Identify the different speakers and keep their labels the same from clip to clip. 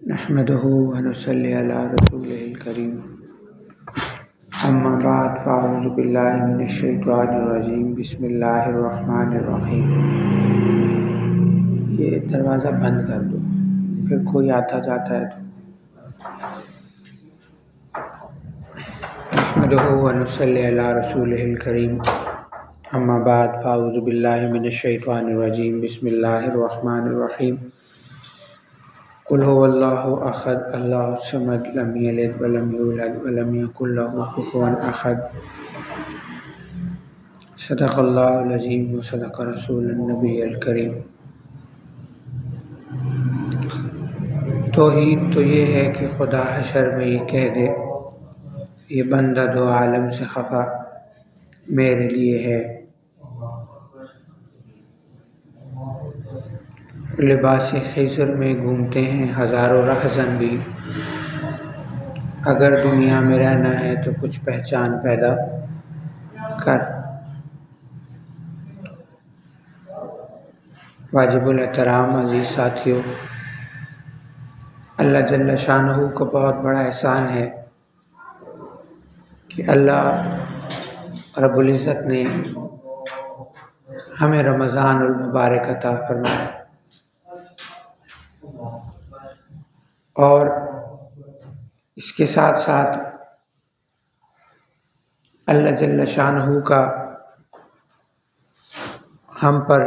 Speaker 1: नहमदुहु व नसल्ली अला रसूलिहिल करीम। अम्मा बाद फ़अऊज़ु बिल्लाहि मिनश शैतानिर रजीम। बिस्मिल्लाहिर रहमानिर रहीम। ये दरवाज़ा बंद कर दो, फिर कोई आता जाता है तो। नहमदुहु व नसल्ली अला रसूलिहिल करीम। अम्मा बाद फ़अऊज़ु बिल्लाहि मिनश शैतानिर रजीम। बिस्मिल्लाहिर रहमानिर रहीम। कुल हुवल्लाहु अहद अल्लाहु समद लम यलिद व लम यूलद व लम यकुल लहू कुफुवन अहद। सदक़ल्लाहुल अज़ीम व सदक़ रसूलुन नबिय्युल करीम। तौहीद तो ये है कि खुदा हशर में ये कह दे, ये बंदा दो आलम से खफा मेरे लिए है। लिबास खिज़र में घूमते हैं हज़ारों रहज़न भी, अगर दुनिया में रहना है तो कुछ पहचान पैदा कर। वाजिबुल एहतराम अज़ीज़ साथियों, अल्लाह जल्ल शानहू का बहुत बड़ा एहसान है कि अल्लाह रब्बुल इज़्ज़त ने हमें रमज़ानुल मुबारक अता फरमाया और इसके साथ साथ अल्लाह जल्ल शानहू का हम पर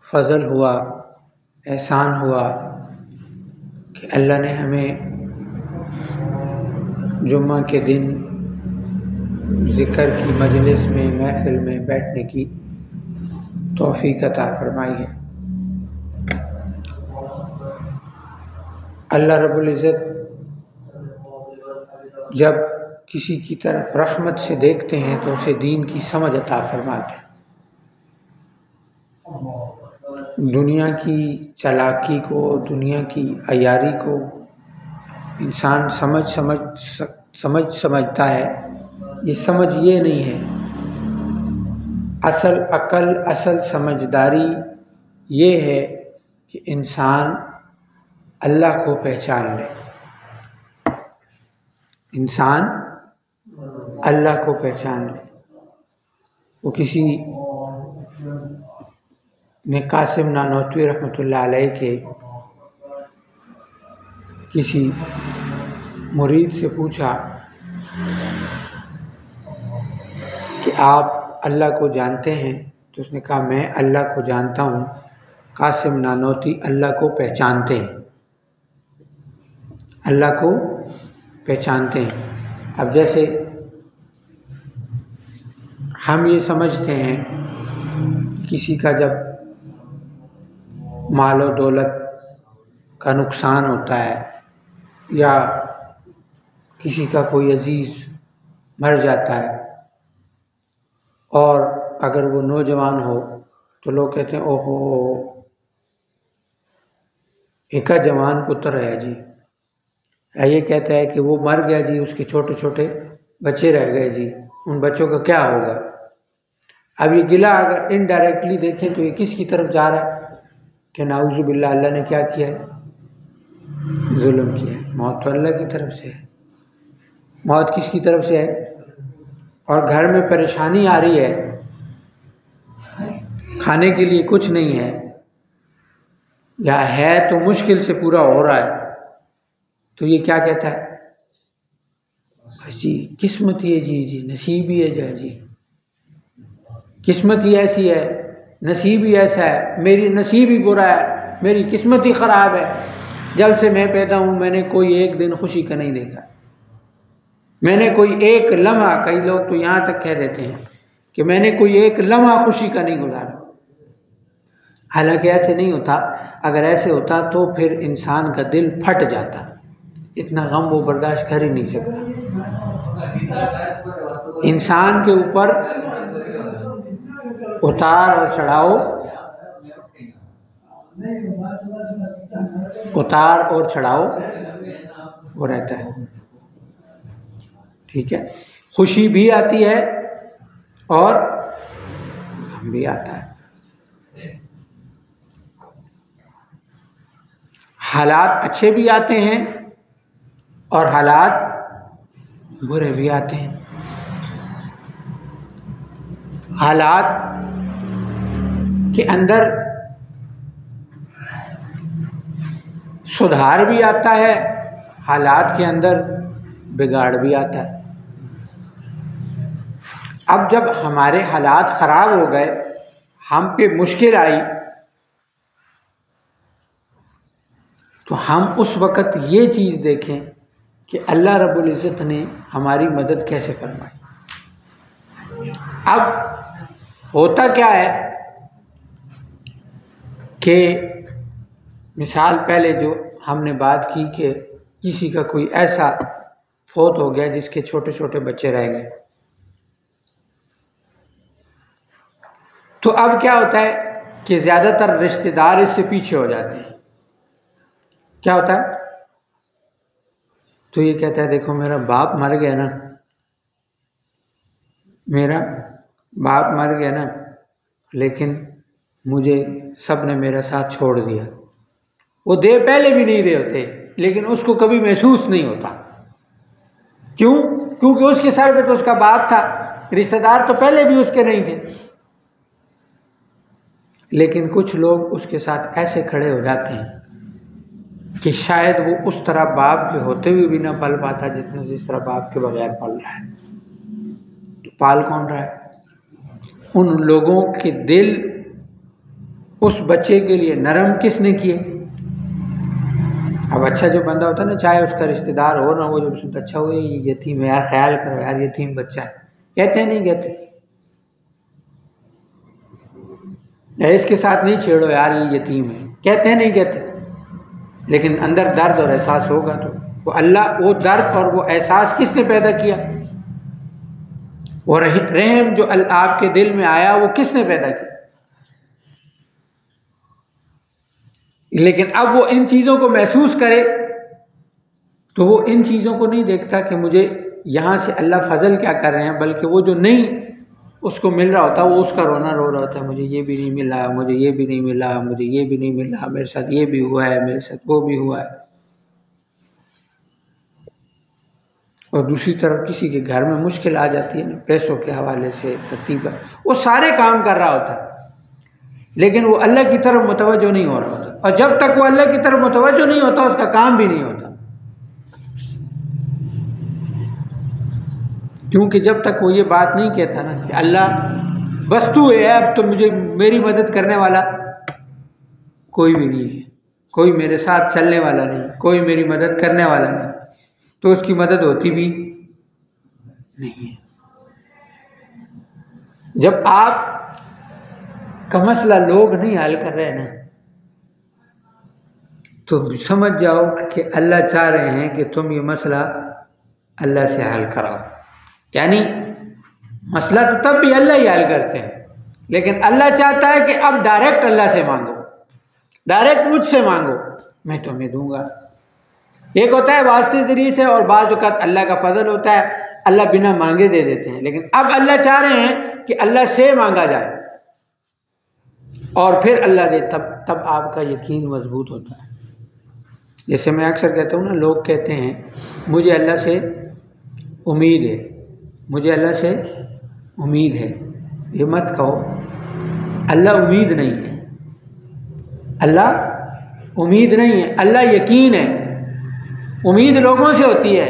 Speaker 1: फ़ज़ल हुआ, एहसान हुआ कि अल्लाह ने हमें जुम्मा के दिन ज़िक्र की मजलिस में, महफ़िल में बैठने की तौफ़ीक़ अता फ़रमाई है। अल्लाह रब्बुल इज़्ज़त जब किसी की तरफ रहमत से देखते हैं तो उसे दीन की समझ अता फरमाते हैं। दुनिया की चालाकी को, दुनिया की अयारी को इंसान समझता है, ये समझ ये नहीं है। असल अकल, असल समझदारी ये है कि इंसान अल्लाह को पहचान ले। इंसान अल्लाह को पहचान ले। वो किसी ने कासिम नानोतवी रहमतुल्लाह अलैह के किसी मुरीद से पूछा कि आप अल्लाह को जानते हैं? तो उसने कहा मैं अल्लाह को जानता हूँ, कासिम नानोती अल्लाह को पहचानते हैं। अल्लाह को पहचानते हैं। अब जैसे हम ये समझते हैं किसी का जब माल और दौलत का नुकसान होता है या किसी का कोई अजीज़ मर जाता है और अगर वो नौजवान हो तो लोग कहते हैं ओहो एक जवान पुत्र है जी। ये कहता है कि वो मर गया जी, उसके छोटे छोटे बच्चे रह गए जी, उन बच्चों का क्या होगा। अब ये गिला अगर इनडायरेक्टली देखें तो ये किसकी तरफ जा रहा है कि नाउज़ु बिल्लाह, अल्लाह ने क्या किया है? जुल्म किया है। मौत तो अल्लाह की तरफ से है। मौत किसकी तरफ से है? और घर में परेशानी आ रही है, खाने के लिए कुछ नहीं है या है तो मुश्किल से पूरा हो रहा है, तो ये क्या कहता है? जी किस्मत ही है जी, नसीब ही है जी, किस्मत ही ऐसी है, नसीब ही ऐसा है, मेरी नसीब ही बुरा है, मेरी किस्मत ही ख़राब है। जब से मैं पैदा हूँ मैंने कोई एक दिन खुशी का नहीं देखा, मैंने कोई एक लम्हा, कई लोग तो यहाँ तक कह देते हैं कि मैंने कोई एक लम्हा खुशी का नहीं गुजारा। हालांकि ऐसे नहीं होता। अगर ऐसे होता तो फिर इंसान का दिल फट जाता, इतना गम वो बर्दाश्त कर ही नहीं सकता। इंसान के ऊपर उतार और चढ़ाव, उतार और चढ़ाव वो रहता है, ठीक है। खुशी भी आती है और गम भी आता है। हालात अच्छे भी आते हैं और हालात बुरे भी आते हैं, हालात के अंदर सुधार भी आता है, हालात के अंदर बिगाड़ भी आता है। अब जब हमारे हालात ख़राब हो गए, हम पे मुश्किल आई, तो हम उस वक़्त ये चीज़ देखें कि अल्लाह रब्बुल इज़्ज़त ने हमारी मदद कैसे फरमाई। अब होता क्या है कि मिसाल पहले जो हमने बात की कि किसी का कोई ऐसा फौत हो गया जिसके छोटे छोटे बच्चे रह गए, तो अब क्या होता है कि ज़्यादातर रिश्तेदार इससे पीछे हो जाते हैं। क्या होता है, तो ये कहता है देखो मेरा बाप मर गया ना, मेरा बाप मर गया ना, लेकिन मुझे सब ने मेरा साथ छोड़ दिया। वो दे पहले भी नहीं रहे होते, लेकिन उसको कभी महसूस नहीं होता। क्यों? क्योंकि उसके सर पे तो उसका बाप था, रिश्तेदार तो पहले भी उसके नहीं थे। लेकिन कुछ लोग उसके साथ ऐसे खड़े हो जाते हैं कि शायद वो उस तरह बाप के होते हुए भी ना पल पाता जिस तरह बाप के बगैर पल रहा है। तो पाल कौन रहा है? उन लोगों के दिल उस बच्चे के लिए नरम किसने किए? अब अच्छा जो बंदा होता है ना, चाहे उसका रिश्तेदार हो ना, वो जब सुनता अच्छा हुआ ये यतीम है यार, ख्याल करो यार, यतीम बच्चा है, कहते हैं नहीं कहते, इसके साथ नहीं छेड़ो यार ये यतीम है, कहते हैं नहीं कहते। लेकिन अंदर दर्द और एहसास होगा तो अल्लाह वो दर्द और वो एहसास किसने पैदा किया? वो रहम जो आपके दिल में आया वो किसने पैदा किया? लेकिन अब वो इन चीज़ों को महसूस करे तो वो इन चीज़ों को नहीं देखता कि मुझे यहाँ से अल्लाह फजल क्या कर रहे हैं, बल्कि वो जो नहीं उसको मिल रहा होता है वो उसका रोना रो रहा होता है, मुझे ये भी नहीं मिला, मुझे ये भी नहीं मिला, मुझे ये भी नहीं मिला, मेरे साथ ये भी हुआ है, मेरे साथ वो भी हुआ है। और दूसरी तरफ किसी के घर में मुश्किल आ जाती है ना, पैसों के हवाले से, तरतीब, वो सारे काम कर रहा होता है लेकिन वो अल्लाह की तरफ मुतवज्जो नहीं हो रहा होता, और जब तक वो अल्लाह की तरफ मुतवज्जो नहीं होता उसका काम भी नहीं होता। क्योंकि जब तक वो ये बात नहीं कहता ना कि अल्लाह बस तू है, अब तो मुझे मेरी मदद करने वाला कोई भी नहीं है, कोई मेरे साथ चलने वाला नहीं, कोई मेरी मदद करने वाला नहीं, तो उसकी मदद होती भी नहीं है। जब आप का मसला लोग नहीं हल कर रहे हैं ना, तो समझ जाओ कि अल्लाह चाह रहे हैं कि तुम ये मसला अल्लाह से हल कराओ। यानी मसला तो तब भी अल्लाह ही हल करते हैं, लेकिन अल्लाह चाहता है कि अब डायरेक्ट अल्लाह से मांगो, डायरेक्ट मुझसे मांगो, मैं तुम्हें दूंगा। एक होता है वास्ते ज़रिए से, और बाज़ वक़्त अल्लाह का फजल होता है, अल्लाह बिना मांगे दे देते हैं। लेकिन अब अल्लाह चाह रहे हैं कि अल्लाह से मांगा जाए और फिर अल्लाह दे, तब आपका यकीन मजबूत होता है। जैसे मैं अक्सर कहता हूँ ना, लोग कहते हैं मुझे अल्लाह से उम्मीद है, मुझे अल्लाह से उम्मीद है। ये मत कहो, अल्लाह उम्मीद नहीं है, अल्लाह उम्मीद नहीं है, अल्लाह यकीन है। उम्मीद लोगों से होती है,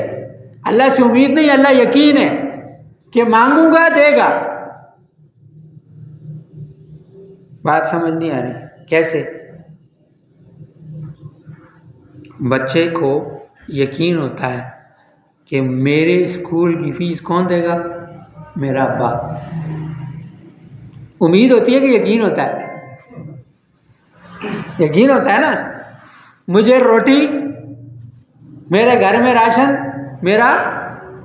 Speaker 1: अल्लाह से उम्मीद नहीं, अल्लाह यकीन है कि मांगूंगा देगा। बात समझ नहीं आ रही? कैसे? बच्चे को यकीन होता है कि मेरे स्कूल की फीस कौन देगा? मेरा अब्बा। उम्मीद होती है कि यकीन होता है, यकीन होता है ना, मुझे रोटी, मेरे घर में राशन मेरा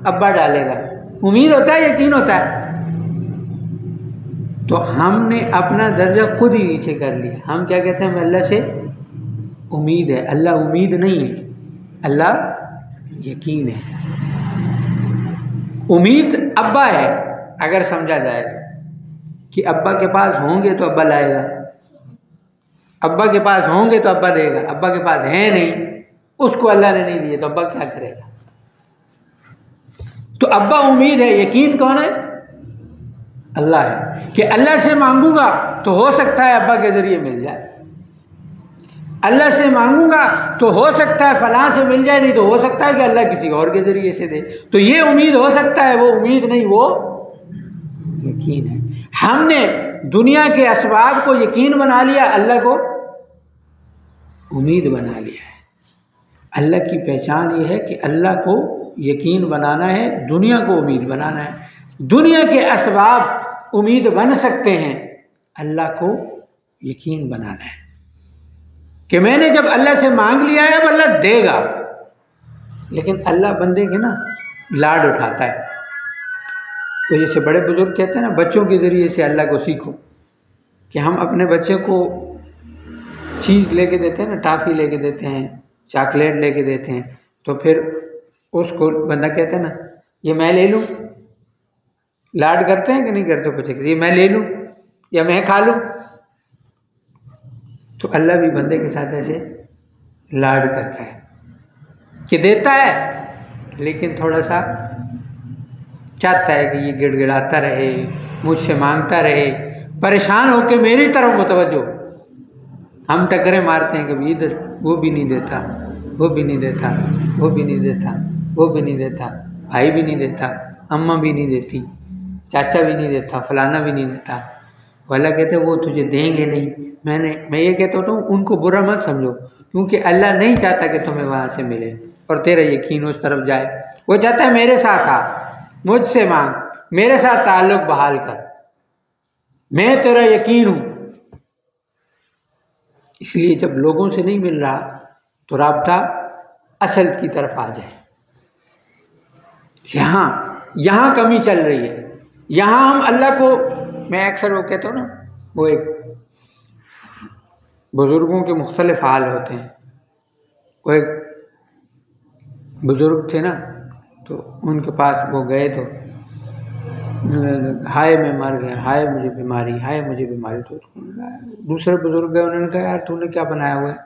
Speaker 1: अब्बा डालेगा। उम्मीद होता है, यकीन होता है। तो हमने अपना दर्जा खुद ही नीचे कर लिया। हम क्या कहते हैं? अल्लाह से उम्मीद है। अल्लाह उम्मीद नहीं है, अल्लाह यकीन है। उम्मीद अब्बा है, अगर समझा जाए कि अब्बा के पास होंगे तो अब्बा लाएगा, अब्बा के पास होंगे तो अब्बा देगा। अब्बा के पास है नहीं, उसको अल्लाह ने नहीं दिए तो अब्बा क्या करेगा? तो अब्बा उम्मीद है, यकीन कौन है? अल्लाह है कि अल्लाह से मांगूंगा तो हो सकता है अब्बा के ज़रिए मिल जाए, अल्लाह से मांगूंगा तो हो सकता है फलां से मिल जाए, नहीं तो हो सकता है कि अल्लाह किसी और के ज़रिए से दे। तो ये उम्मीद हो सकता है, वो उम्मीद नहीं, वो यकीन है। हमने दुनिया के असबाब को यकीन बना लिया, अल्लाह को उम्मीद बना लिया है। अल्लाह की पहचान ये है कि अल्लाह को यकीन बनाना है, दुनिया को उम्मीद बनाना है। दुनिया के असबाब उम्मीद बन सकते हैं, अल्लाह को यकीन बनाना है कि मैंने जब अल्लाह से मांग लिया है अब अल्लाह देगा। लेकिन अल्लाह बंदे के ना लाड उठाता है। तो जैसे बड़े बुजुर्ग कहते हैं ना, बच्चों के ज़रिए से अल्लाह को सीखो, कि हम अपने बच्चे को चीज़ लेके देते हैं ना, टॉफ़ी लेके देते हैं, चॉकलेट लेके देते हैं, तो फिर उसको बंदा कहता है ना, ये मैं ले लूँ। लाड करते हैं कि नहीं करते बच्चे के, ये मैं ले लूँ या मैं खा लूँ। तो अल्लाह भी बंदे के साथ ऐसे लाड करता है कि देता है, लेकिन थोड़ा सा चाहता है कि ये गिड़गिड़ाता रहे, मुझसे मांगता रहे, परेशान होकर मेरी तरफ मुतवज्जो। हम टकरे मारते हैं कभी इधर, वो भी नहीं देता, वो भी नहीं देता, वो भी नहीं देता, वो भी नहीं देता, भाई भी नहीं देता, अम्मा भी नहीं देती, चाचा भी नहीं देता, फलाना भी नहीं देता। वाला कहते वो तुझे देंगे नहीं। मैं ये कहता हूँ उनको बुरा मत समझो, क्योंकि अल्लाह नहीं चाहता कि तुम्हें वहाँ से मिले और तेरा यकीन उस तरफ जाए। वो चाहता है मेरे साथ आ, मुझसे मांग, मेरे साथ ताल्लुक़ बहाल कर, मैं तेरा यकीन हूँ। इसलिए जब लोगों से नहीं मिल रहा तो राब्ता असल की तरफ आ जाए। यहाँ कमी चल रही है, यहाँ हम अल्लाह को, मैं अक्सर वो कहता हूँ ना, वो एक बुज़ुर्गों के मुख्तलिफ हाल होते हैं। वो एक बुज़ुर्ग थे ना, तो उनके पास वो गए तो हाय मैं मर गया, हाय मुझे बीमारी, हाय मुझे बीमारी। तो दूसरे बुज़ुर्ग गए, उन्होंने कहा यार तूने क्या बनाया हुआ है,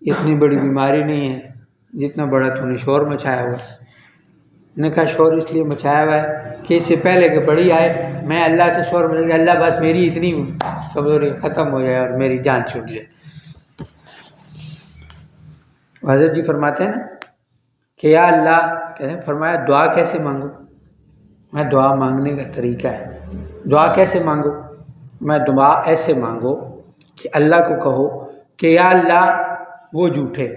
Speaker 1: इतनी बड़ी बीमारी नहीं है जितना बड़ा तूने शोर मचाया हुआ है। मैंने कहा शोर इसलिए मचाया हुआ है कि इससे पहले कि बड़ी आए मैं अल्लाह से शोर मचा, अल्लाह बस मेरी इतनी कमज़ोरी ख़त्म हो जाए और मेरी जान छूट जाए। हज़रत जी फरमाते हैं ना कि या अल्लाह, कहते हैं फरमाया दुआ कैसे मांगो। मैं दुआ मांगने का तरीका है, दुआ कैसे मांगो, मैं दुआ ऐसे मांगो कि अल्लाह को कहो कि या अल्लाह वो झूठे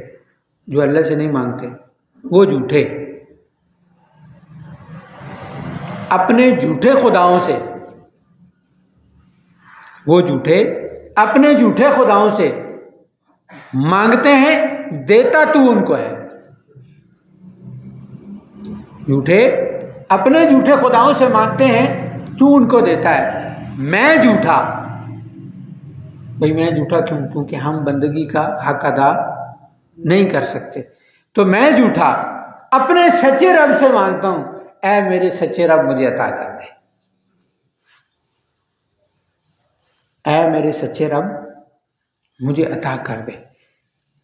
Speaker 1: जो अल्लाह से नहीं मांगते, वो झूठे अपने झूठे खुदाओं से, वो झूठे अपने झूठे खुदाओं से मांगते हैं, देता तू उनको है। झूठे अपने झूठे खुदाओं से मांगते हैं, तू उनको देता है। मैं झूठा, भाई मैं झूठा क्यों? क्योंकि हम बंदगी का हक अदा नहीं कर सकते। तो मैं झूठा अपने सच्चे रब से मांगता हूं, ऐ मेरे सच्चे रब मुझे अता कर दे, ऐ मेरे सच्चे रब मुझे अता कर दे।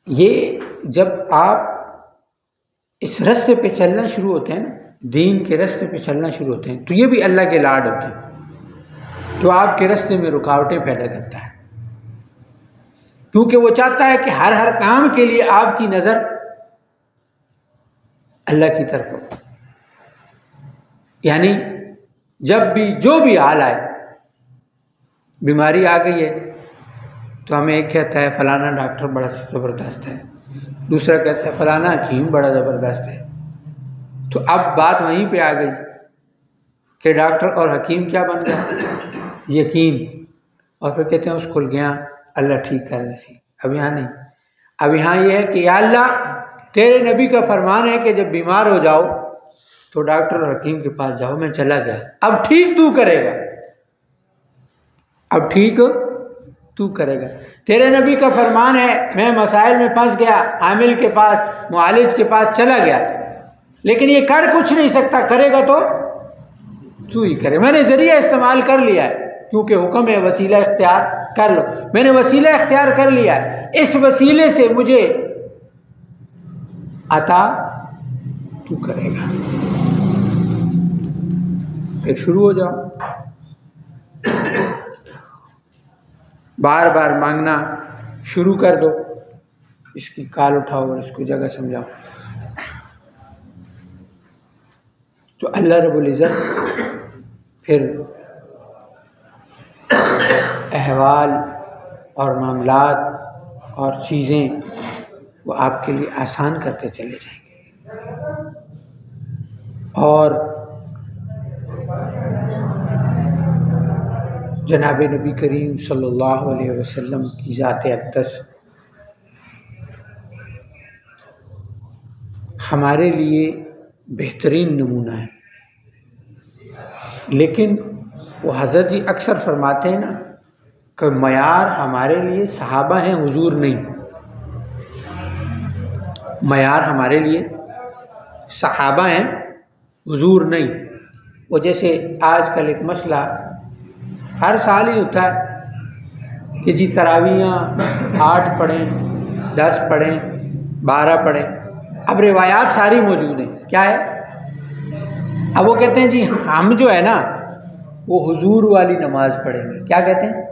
Speaker 1: ये जब आप इस रास्ते पे चलना शुरू होते हैं ना, दीन के रास्ते पे चलना शुरू होते हैं, तो ये भी अल्लाह के लाड होते हैं। तो आपके रास्ते में रुकावटें पैदा करता है, क्योंकि वो चाहता है कि हर काम के लिए आपकी नज़र अल्लाह की तरफ हो। यानी जब भी जो भी हाल आए, बीमारी आ गई है तो हमें एक कहता है फलाना डॉक्टर बड़ा ज़बरदस्त है, दूसरा कहता है फलाना हकीम बड़ा ज़बरदस्त है। तो अब बात वहीं पे आ गई कि डॉक्टर और हकीम क्या बन गया? यकीन। और फिर कहते हैं उसको गया अल्लाह ठीक करने से। अब यहाँ नहीं, अब यहाँ ये है कि या अल्लाह तेरे नबी का फरमान है कि जब बीमार हो जाओ तो डॉक्टर और हकीम के पास जाओ, मैं चला गया, अब ठीक तू करेगा, अब ठीक तू करेगा। तेरे नबी का फरमान है मैं मसाइल में फंस गया, आमिल के पास, मुआलिज के पास चला गया, लेकिन ये कर कुछ नहीं सकता, करेगा तो तू ही करे। मैंने ज़रिया इस्तेमाल कर लिया है, क्योंकि हुक्म है वसीला इख्तियार कर लो, मैंने वसीला इख्तियार कर लिया है, इस वसीले से मुझे अता तू करेगा। फिर शुरू हो जाओ, बार बार मांगना शुरू कर दो, इसकी काल उठाओ और इसको जगह समझाओ। तो अल्लाह रब्बुल इज़्ज़त फिर अहवाल और मामलात और चीज़ें वो आपके लिए आसान करते चले जाएंगे। और जनाब नबी करीम सल्लल्लाहु अलैहि वसल्लम की ज़ात अक़दस हमारे लिए बेहतरीन नमूना है। लेकिन वो हज़रत जी अक्सर फरमाते हैं ना कि मयार हमारे लिए सहाबा हैं, हुजूर नहीं। मयार हमारे लिए सहाबा हैं, हुजूर नहीं। वो जैसे आजकल एक मसला हर साल ही होता है कि जी तरावियाँ 8 पढ़ें, 10 पढ़ें, 12 पढ़ें। अब रिवायात सारी मौजूद हैं, क्या है, अब वो कहते हैं जी हम जो है ना वो हुजूर वाली नमाज पढ़ेंगे। क्या कहते हैं,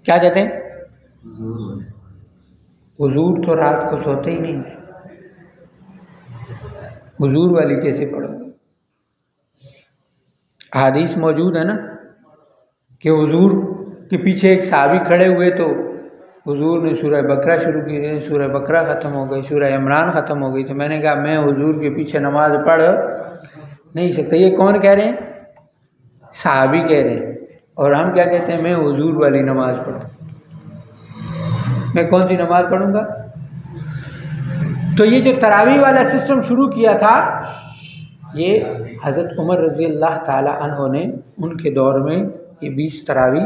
Speaker 1: क्या कहते हैं? हुजूर तो रात को सोते ही नहीं, हुजूर वाली कैसे पढ़ोगे? हदीस मौजूद है ना कि हुजूर के पीछे एक सहाबी खड़े हुए तो हुजूर ने सूरह बकरा शुरू की, सूरह बकरा ख़त्म हो गई, सूरह इमरान ख़त्म हो गई। तो मैंने कहा मैं हुजूर के पीछे नमाज पढ़ नहीं सकता। ये कौन कह रहे हैं? सहाबी कह रहे हैं। और हम क्या कहते हैं? मैं हुजूर वाली नमाज पढ़ूँ। मैं कौन सी नमाज पढ़ूँगा? तो ये जो तरावी वाला सिस्टम शुरू किया था, ये हज़रत उमर रज़ी अल्लाह ताला अन्हो ने उनके दौर में ये 20 तरावी,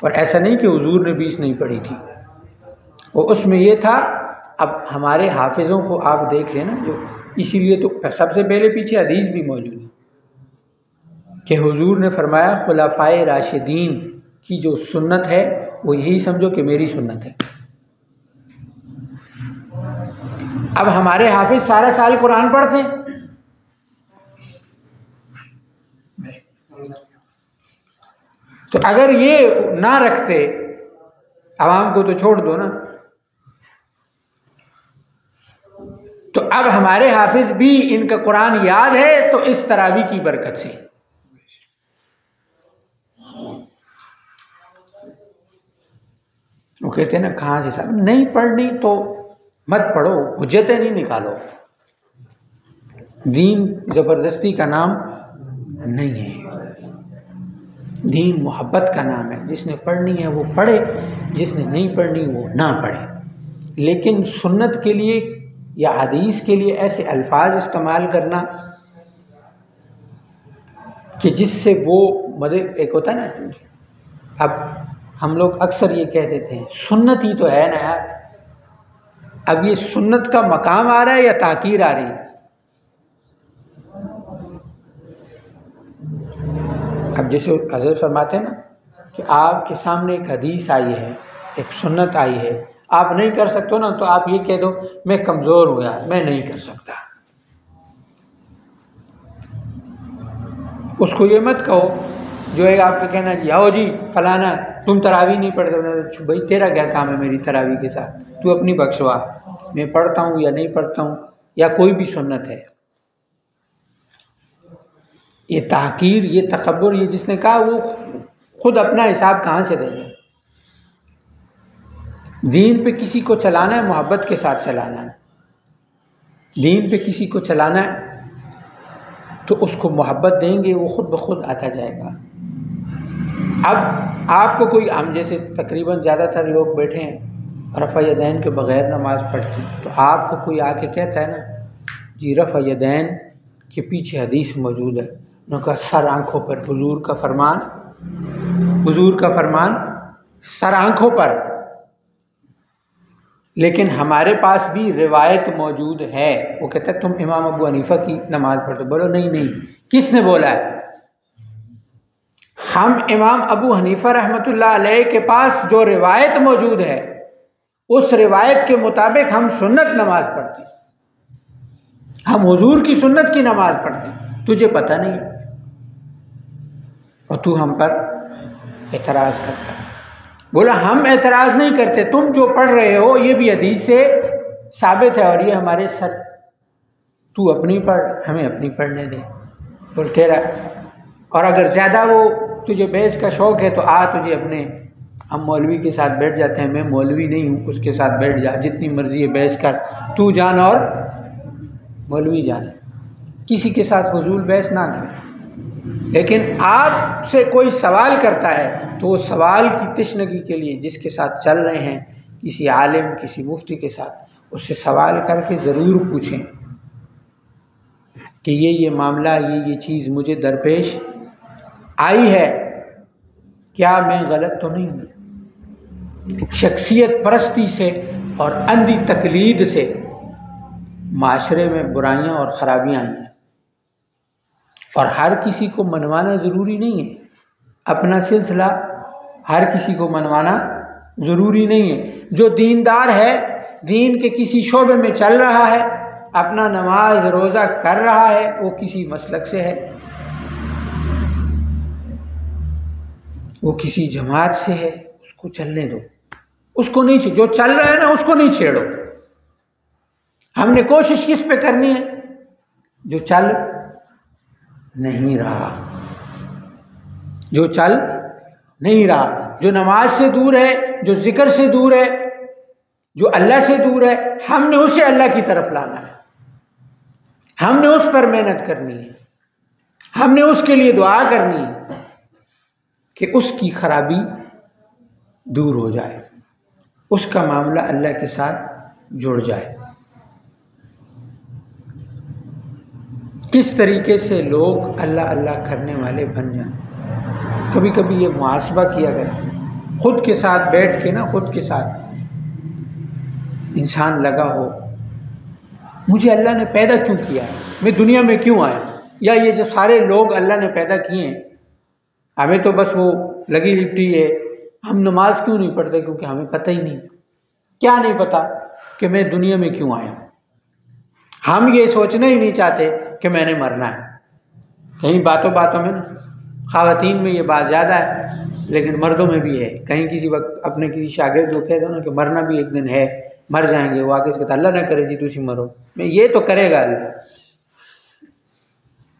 Speaker 1: और ऐसा नहीं कि हुजूर ने 20 नहीं पढ़ी थी, वो उसमें ये था। अब हमारे हाफिज़ों को आप देख लेना, जो इसीलिए तो सबसे पहले पीछे हदीस भी मौजूद है कि हुजूर ने फरमाया खुलाफाए राशिदीन की जो सुन्नत है वो यही समझो कि मेरी सुन्नत है। अब हमारे हाफिज सारा साल कुरान पढ़ते हैं, तो अगर ये ना रखते, आवाम को तो छोड़ दो ना, तो अब हमारे हाफिज भी इनका कुरान याद है तो इस तरावी की बरकत से। वो कहते हैं ना कहाँ से साहब नहीं पढ़नी तो मत पढ़ो, हुज्जतें नहीं निकालो। दीन जबरदस्ती का नाम नहीं है, दीन मोहब्बत का नाम है। जिसने पढ़नी है वो पढ़े, जिसने नहीं पढ़नी वो ना पढ़े। लेकिन सुन्नत के लिए या हदीस के लिए ऐसे अल्फाज इस्तेमाल करना कि जिससे वो मदद, एक होता है ना, अब हम लोग अक्सर ये कह देते हैं सुन्नत ही तो है ना यार। अब ये सुन्नत का मकाम आ रहा है या ताकीर आ रही है? अब जैसे हज़रत फरमाते हैं ना कि आपके सामने एक हदीस आई है, एक सुन्नत आई है, आप नहीं कर सकते ना, तो आप ये कह दो मैं कमज़ोर हूँ यार, मैं नहीं कर सकता। उसको ये मत कहो जो है आपको कहना जी आओ जी फलाना तुम तरावी नहीं पढ़ते। भाई तेरा क्या काम है मेरी तरावी के साथ? तू अपनी बख्शवा, मैं पढ़ता हूँ या नहीं पढ़ता हूँ, या कोई भी सुन्नत है। ये ताकीर, ये तकब्बुर, ये जिसने कहा वो खुद अपना हिसाब कहाँ से देगा। दीन पे किसी को चलाना है, मोहब्बत के साथ चलाना है। दीन पे किसी को चलाना है तो उसको मोहब्बत देंगे, वो खुद ब खुद आता जाएगा। अब आपको कोई, हम जैसे तकरीबन ज़्यादातर लोग बैठे हैं रफ़ा यदैन के बग़ैर नमाज पढ़ते, तो आपको कोई आके कहता है ना जी रफ़ा यदैन के पीछे हदीस मौजूद है, उनका सर आँखों पर, हुजूर का फरमान, हुजूर का फरमान सर आँखों पर। लेकिन हमारे पास भी रिवायत मौजूद है, वो कहता है तुम इमाम अबू हनीफा की नमाज पढ़ते। बोलो नहीं नहीं, किसने बोला है? हम इमाम अबू हनीफा रहमतुल्लाह अलैह के पास जो रिवायत मौजूद है उस रिवायत के मुताबिक हम सुन्नत नमाज पढ़ते, हम हुजूर की सुन्नत की नमाज पढ़ते। तुझे पता नहीं है, और तू हम पर एतराज़ करता है। बोला हम एतराज़ नहीं करते, तुम जो पढ़ रहे हो ये भी हदीस से साबित है और ये हमारे सर, तू अपनी पढ़, हमें अपनी पढ़ने दे। बोल कह रहा, और अगर ज़्यादा वो तुझे बहस का शौक़ है तो आ, तुझे अपने, हम मौलवी के साथ बैठ जाते हैं, मैं मौलवी नहीं हूँ, उसके साथ बैठ जा, जितनी मर्जी है बहस कर, तू जान और मौलवी जान, किसी के साथ फजूल बहस ना कर। लेकिन आपसे कोई सवाल करता है तो वो सवाल की तशनगी के लिए जिसके साथ चल रहे हैं, किसी आलिम, किसी मुफ्ती के साथ, उससे सवाल करके ज़रूर पूछें कि ये मामला, ये चीज़ मुझे दरपेश आई है, क्या मैं गलत तो नहीं हूँ। शख्सियत परस्ती से और अंधी तकलीद से माशरे में बुराइयां और ख़राबियाँ आई हैं और हर किसी को मनवाना ज़रूरी नहीं है। अपना सिलसिला हर किसी को मनवाना ज़रूरी नहीं है। जो दीनदार है, दीन के किसी शोबे में चल रहा है, अपना नमाज रोज़ा कर रहा है, वो किसी मसलक से है, वो किसी जमात से है, उसको चलने दो, उसको नहीं, जो चल रहा है ना उसको नहीं छेड़ो। हमने कोशिश किस पे करनी है? जो चल नहीं रहा, जो चल नहीं रहा, जो नमाज से दूर है, जो जिक्र से दूर है, जो अल्लाह से दूर है, हमने उसे अल्लाह की तरफ लाना है, हमने उस पर मेहनत करनी है, हमने उसके लिए दुआ करनी है कि उसकी खराबी दूर हो जाए, उसका मामला अल्लाह के साथ जुड़ जाए। किस तरीके से लोग अल्लाह अल्लाह करने वाले बन जाएं। कभी कभी ये मुहासबा किया करें, खुद के साथ बैठ के ना, खुद के साथ इंसान लगा हो, मुझे अल्लाह ने पैदा क्यों किया है, मैं दुनिया में क्यों आया, या ये जो सारे लोग अल्लाह ने पैदा किए हैं, हमें तो बस वो लगी लिपटी है, हम नमाज क्यों नहीं पढ़ते, क्योंकि हमें पता ही नहीं, क्या नहीं पता कि मैं दुनिया में क्यों आया। हम ये सोचना ही नहीं चाहते कि मैंने मरना है। कहीं बातों बातों में ना, ख़वातीन में ये बात ज़्यादा है, लेकिन मर्दों में भी है। कहीं किसी वक्त अपने किसी शागिर्द को कह दो ना कि मरना भी एक दिन है, मर जाएंगे, वो आगे से कहता अल्लाह ना करे जी तुसी मरो, मैं ये तो करेगा अल्लाह,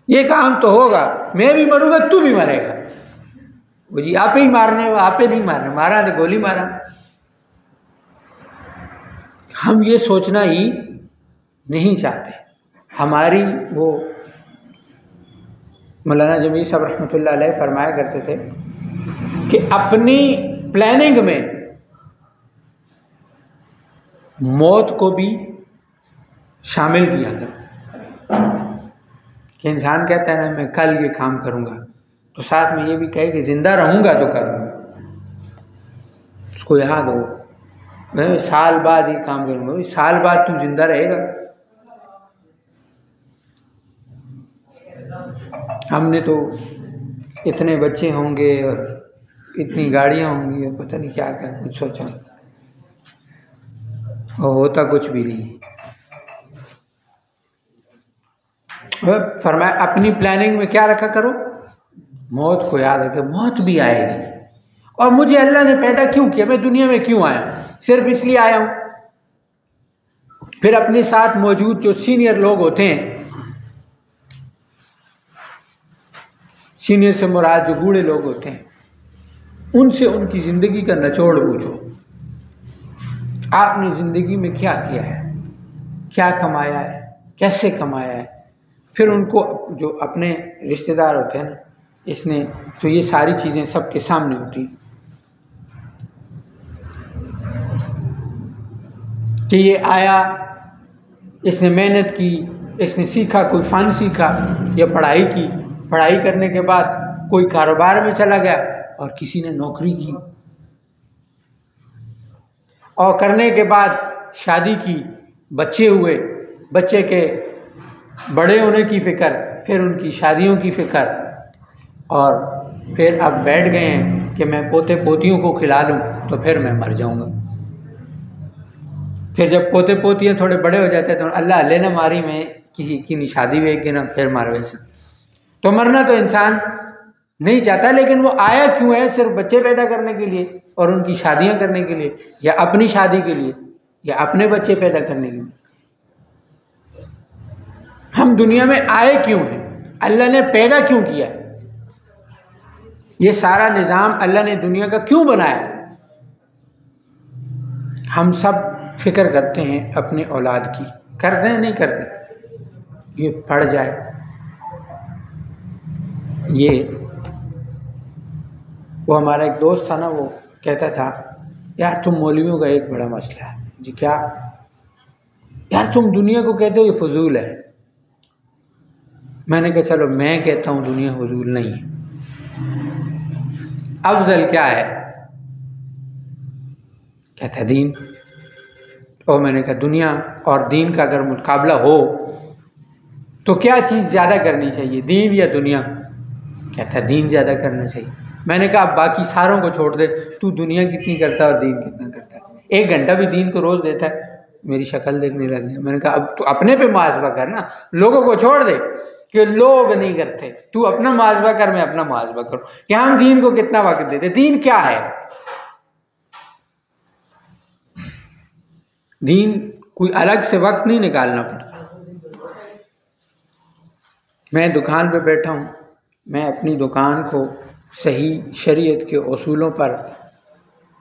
Speaker 1: ये काम तो होगा, मैं भी मरूंगा तू भी मरेगा, वो जी आप ही मारने हो, आप ही नहीं मारने, मारा तो गोली मारा। हम ये सोचना ही नहीं चाहते। हमारी वो मौलाना जमीर साहब रहमतुल्लाह अलैह फरमाया करते थे कि अपनी प्लानिंग में मौत को भी शामिल किया करो। कि इंसान कहता है ना मैं कल ये काम करूँगा, तो साथ में ये भी कहे कि ज़िंदा रहूँगा तो करूँगा। उसको याद हो मैं साल बाद ये काम करूँगा, साल बाद तू जिंदा रहेगा। हमने तो इतने बच्चे होंगे और इतनी गाड़ियाँ होंगी और पता नहीं क्या क्या कुछ सोचा, और होता कुछ भी नहीं। फरमाया अपनी प्लानिंग में क्या रखा करो, मौत को याद रखे, मौत भी आएगी। और मुझे अल्लाह ने पैदा क्यों किया, मैं दुनिया में क्यों आया, सिर्फ इसलिए आया हूँ। फिर अपने साथ मौजूद जो सीनियर लोग होते हैं, सीनियर से मुराद जो बूढ़े लोग होते हैं, उनसे उनकी ज़िंदगी का निचोड़ पूछो। आपने ज़िंदगी में क्या किया है, क्या कमाया है, कैसे कमाया है। फिर उनको जो अपने रिश्तेदार होते हैं ना, इसने तो ये सारी चीज़ें सबके सामने होती कि ये आया, इसने मेहनत की, इसने सीखा, कोई फ़न सीखा या पढ़ाई की, पढ़ाई करने के बाद कोई कारोबार में चला गया और किसी ने नौकरी की, और करने के बाद शादी की, बच्चे हुए, बच्चे के बड़े होने की फ़िक्र, फिर उनकी शादियों की फ़िक्र, और फिर अब बैठ गए हैं कि मैं पोते पोतियों को खिला लूँ तो फिर मैं मर जाऊँगा। फिर जब पोते पोतियाँ थोड़े बड़े हो जाते हैं तो अल्लाह लेना मारी में किसी की शादी वेख के ना फिर मार वैसे। तो मरना तो इंसान नहीं चाहता, लेकिन वो आया क्यों है? सिर्फ बच्चे पैदा करने के लिए और उनकी शादियां करने के लिए, या अपनी शादी के लिए, या अपने बच्चे पैदा करने के लिए। हम दुनिया में आए क्यों हैं? अल्लाह ने पैदा क्यों किया? ये सारा निज़ाम अल्लाह ने दुनिया का क्यों बनाया? हम सब फिक्र करते हैं अपने औलाद की, करते हैं नहीं करते? ये पढ़ जाए, ये वो हमारा एक दोस्त था ना, वो कहता था यार तुम मौलवियों का एक बड़ा मसला है। जी क्या? यार तुम दुनिया को कहते हो ये फजूल है। मैंने कहा चलो मैं कहता हूँ दुनिया फजूल नहीं है, अफजल क्या है? कहता है दीन। और मैंने कहा दुनिया और दीन का अगर मुकाबला हो तो क्या चीज़ ज़्यादा करनी चाहिए, दीन या दुनिया? कहता है दीन ज़्यादा करना चाहिए। मैंने कहा अब बाकी सारों को छोड़ दे, तू दुनिया कितनी करता है और दीन कितना करता है? 1 घंटा भी दीन को रोज़ देता है। मेरी शक्ल देखने लग गया। मैंने कहा अब तू अपने पे मुहासबा कर ना, लोगों को छोड़ दे कि लोग नहीं करते, तू अपना मुहासबा कर, मैं अपना मुहासबा करूँ कि हम दीन को कितना वक्त देते। दीन क्या है? दीन कोई अलग से वक्त नहीं निकालना पड़ता। मैं दुकान पे बैठा हूँ, मैं अपनी दुकान को सही शरीयत के उसूलों पर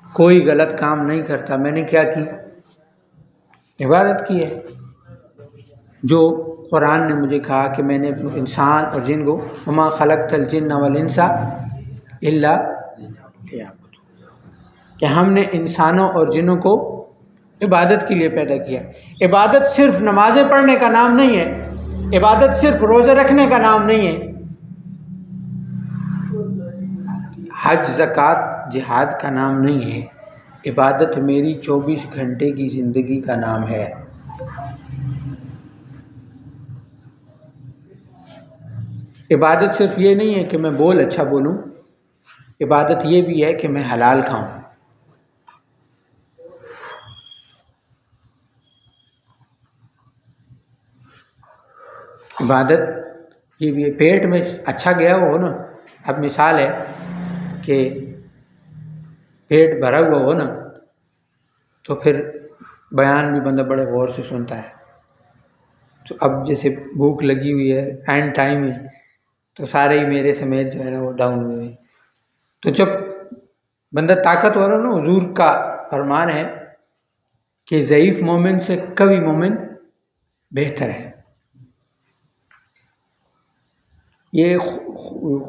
Speaker 1: कोई गलत काम नहीं करता। मैंने क्या की? इबादत की है। जो कुरान ने मुझे कहा कि मैंने इंसान और जिन को वमा खलक़तल जिन्ना वल इंसा इल्ला लियअबुदून, कि हमने इंसानों और जिन्नों को इबादत के लिए पैदा किया। इबादत सिर्फ नमाज़ें पढ़ने का नाम नहीं है, इबादत सिर्फ रोज़े रखने का नाम नहीं है, हज ज़कात जिहाद का नाम नहीं है। इबादत मेरी 24 घंटे की ज़िंदगी का नाम है। इबादत सिर्फ ये नहीं है कि मैं बोल अच्छा बोलूं, इबादत ये भी है कि मैं हलाल खाऊं। इबादत ये भी है, पेट में अच्छा गया हो ना। अब मिसाल है कि पेट भरा हुआ हो ना, तो फिर बयान भी बंदा बड़े गौर से सुनता है। तो अब जैसे भूख लगी हुई है, एंड टाइम है, तो सारे ही मेरे समेत जो है ना वो डाउन हुए। तो जब बंदा ताकतवर हो ना, हुजूर का फरमान है कि ज़ईफ़ मोमिन से कवी मोमिन बेहतर है। ये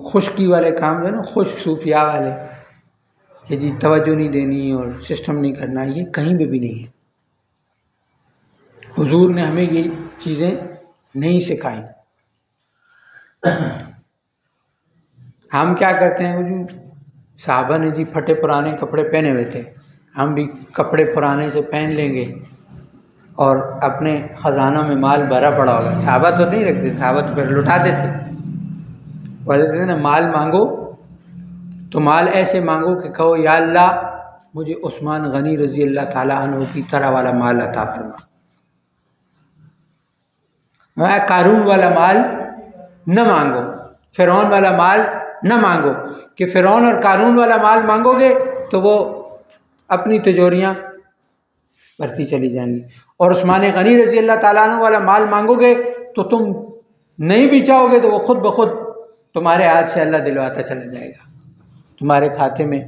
Speaker 1: खुशकी वाले काम जो है ना, खुश सूफिया वाले, कि जी तवज्जो नहीं देनी और सिस्टम नहीं करना, ये कहीं पे भी नहीं है। हुजूर ने हमें ये चीज़ें नहीं सिखाई। हम क्या करते हैं? हुजूर साहबा ने जी फटे पुराने कपड़े पहने हुए थे, हम भी कपड़े पुराने से पहन लेंगे और अपने ख़जाना में माल भरा पड़ा होगा। साहबा तो नहीं रखते, साहबा तो फिर लुटा देते। बोलते ना माल मांगो तो माल ऐसे मांगो कि कहो या अल्लाह मुझे उस्मान गनी रज़ी अल्लाह ताला अन्हु की तरह वाला माल अता फरमा। कारून वाला माल न मांगो, फ़िरौन वाला माल न मांगो, कि फ़िरौन और कारून वाला माल मांगोगे तो वो अपनी तिजोरियाँ भरती चली जाएंगी, और उस्मान गनी रज़ी अल्लाह ताला अन्हु वाला माल मांगोगे तो तुम नहीं भी चाहोगे तो वो खुद ब खुद तुम्हारे हाथ से अल्लाह दिलवाता चला जाएगा। तुम्हारे खाते में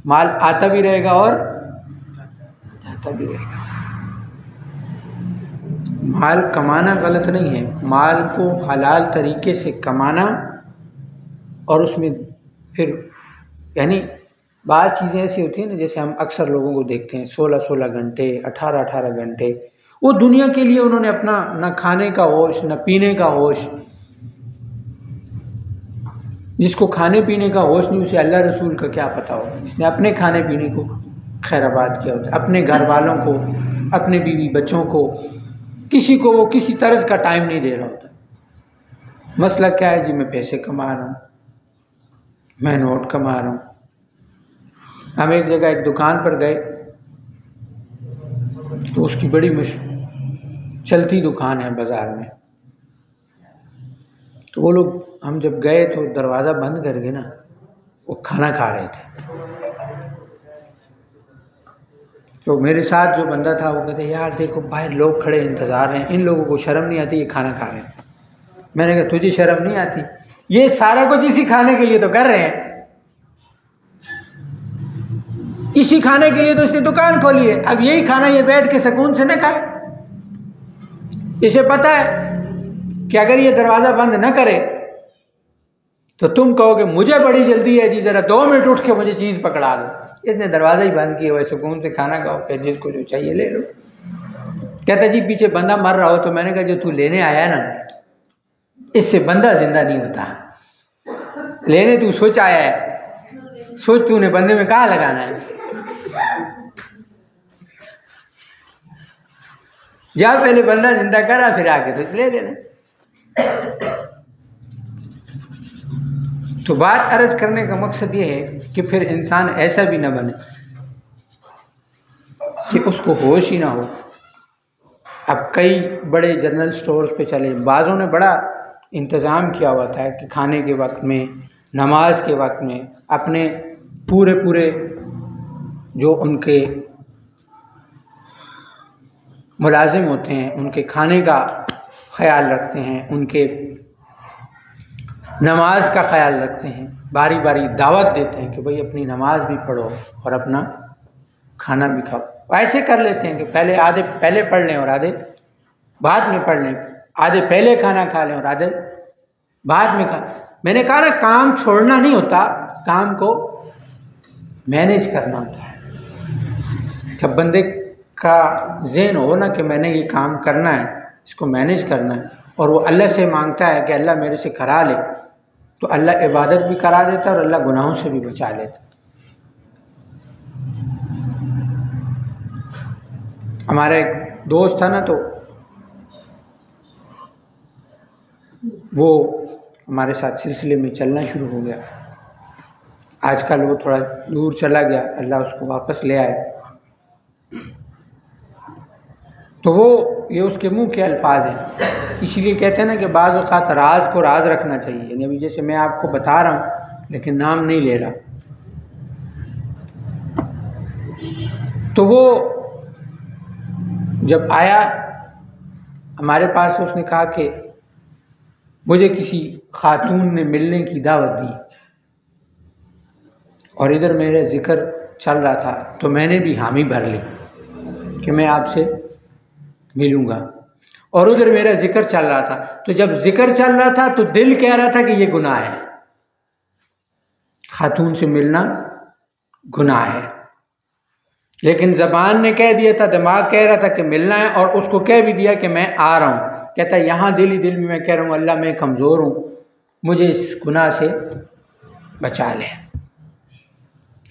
Speaker 1: माल आता भी रहेगा और जाता भी रहेगा। माल कमाना गलत नहीं है, माल को हलाल तरीके से कमाना, और उसमें फिर यानी बाज़ चीज़ें ऐसी होती हैं ना, जैसे हम अक्सर लोगों को देखते हैं 16-16 घंटे 18-18 घंटे वो दुनिया के लिए उन्होंने अपना न खाने का होश न पीने का होश। जिसको खाने पीने का होश नहीं उसे अल्लाह रसूल का क्या पता होगा, जिसने अपने खाने पीने को खैराबाद किया होता है, अपने घर वालों को, अपने बीवी बच्चों को, किसी को वो किसी तरह का टाइम नहीं दे रहा होता। मसला क्या है जी? मैं पैसे कमा रहा हूँ, मैं नोट कमा रहा हूँ। हम एक जगह एक दुकान पर गए तो उसकी बड़ी चलती दुकान है बाज़ार में, तो वो लोग हम जब गए तो दरवाज़ा बंद कर गए ना, वो खाना खा रहे थे। तो मेरे साथ जो बंदा था वो कहते यार देखो बाहर लोग खड़े इंतज़ार हैं, इन लोगों को शर्म नहीं आती, ये खाना खा रहे हैं। मैंने कहा तुझे शर्म नहीं आती? ये सारा कुछ इसी खाने के लिए तो कर रहे हैं, इसी खाने के लिए तो इसने दुकान खोली है। अब यही खाना ये बैठ के सुकून से न खाए। इसे पता है कि अगर ये दरवाज़ा बंद न करे तो तुम कहोगे मुझे बड़ी जल्दी है जी, ज़रा 2 मिनट उठ के मुझे चीज़ पकड़ा दो। इसने दरवाज़ा ही बंद किया हुआ, सुकून से खाना खाओ, फिर जिसको जो चाहिए ले लो। कहता जी पीछे बंदा मर रहा हो। तो मैंने कहा जो तू लेने आया ना, इससे बंदा जिंदा नहीं होता। लेने तू सोच आया है, सोच तूने बंदे में कहाँ लगाना है। जा पहले बंदा जिंदा करा, फिर आके सोच ले लेना। तो बात अर्ज करने का मकसद ये है कि फिर इंसान ऐसा भी न बने कि उसको होश ही ना हो। अब कई बड़े जनरल स्टोर्स पे चले, बाज़ों ने बड़ा इंतज़ाम किया हुआ था कि खाने के वक्त में, नमाज के वक्त में अपने पूरे जो उनके मुलाजिम होते हैं उनके खाने का ख्याल रखते हैं, उनके नमाज का ख्याल रखते हैं, बारी बारी दावत देते हैं कि भाई अपनी नमाज भी पढ़ो और अपना खाना भी खाओ। ऐसे कर लेते हैं कि पहले आधे पहले पढ़ लें और आधे बाद में पढ़ लें, आधे पहले खाना खा लें और आधे बाद में खा। मैंने कहा ना, काम छोड़ना नहीं होता, काम को मैनेज करना होता है। जब बंदे का ज़हन हो ना कि मैंने ये काम करना है, इसको मैनेज करना है, और वो अल्लाह से मांगता है कि अल्लाह मेरे से करा ले, तो अल्लाह इबादत भी करा देता है और अल्लाह गुनाहों से भी बचा लेता। हमारा एक दोस्त था ना, तो वो हमारे साथ सिलसिले में चलना शुरू हो गया। आजकल वो थोड़ा दूर चला गया, अल्लाह उसको वापस ले आए। तो वो ये उसके मुंह के अल्फाज हैं, इसीलिए कहते हैं ना कि बाज़ औक़ात राज को राज रखना चाहिए। यानी अभी जैसे मैं आपको बता रहा हूँ लेकिन नाम नहीं ले रहा। तो वो जब आया हमारे पास, उसने कहा कि मुझे किसी खातून ने मिलने की दावत दी और इधर मेरा जिक्र चल रहा था, तो मैंने भी हामी भर ली कि मैं आपसे मिलूँगा, और उधर मेरा जिक्र चल रहा था। तो जब जिक्र चल रहा था तो दिल कह रहा था कि ये गुनाह है, खातून से मिलना गुनाह है, लेकिन ज़बान ने कह दिया था, दिमाग कह रहा था कि मिलना है, और उसको कह भी दिया कि मैं आ रहा हूँ। कहता है यहाँ दिल ही दिल में मैं कह रहा हूँ अल्लाह मैं कमज़ोर हूँ, मुझे इस गुनाह से बचा ले।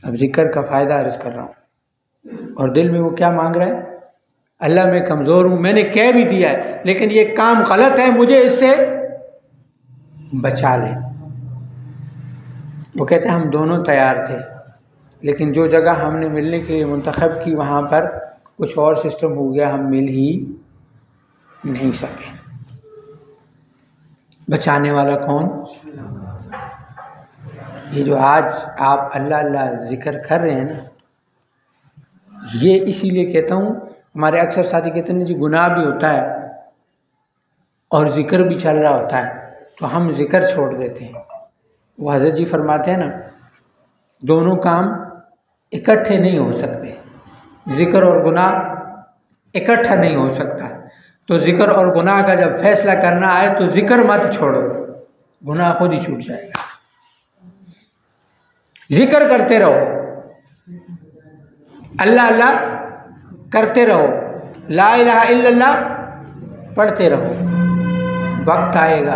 Speaker 1: अब जिक्र का फ़ायदा अर्ज़ कर रहा हूँ, और दिल में वो क्या मांग रहा है, अल्लाह मैं कमज़ोर हूँ, मैंने कह भी दिया है लेकिन ये काम गलत है, मुझे इससे बचा ले। वो कहते हैं हम दोनों तैयार थे, लेकिन जो जगह हमने मिलने के लिए मुंतखब की वहाँ पर कुछ और सिस्टम हो गया, हम मिल ही नहीं सके। बचाने वाला कौन? ये जो आज आप अल्लाह अल्लाह ज़िक्र कर रहे हैं ना, ये इसीलिए कहता हूँ, हमारे अक्सर साथी कहते हैं जी गुनाह भी होता है और ज़िक्र भी चल रहा होता है, तो हम ज़िक्र छोड़ देते हैं। वो हज़रत जी फरमाते हैं ना, दोनों काम इकट्ठे नहीं हो सकते, ज़िक्र और गुनाह इकट्ठा नहीं हो सकता। तो ज़िक्र और गुनाह का जब फैसला करना आए तो ज़िक्र मत छोड़ो, गुनाह खुद ही छूट जाएगा। ज़िक्र करते रहो, अल्लाह अल्लाह करते रहो, ला इलाहा इल्लल्लाह पढ़ते रहो। वक्त आएगा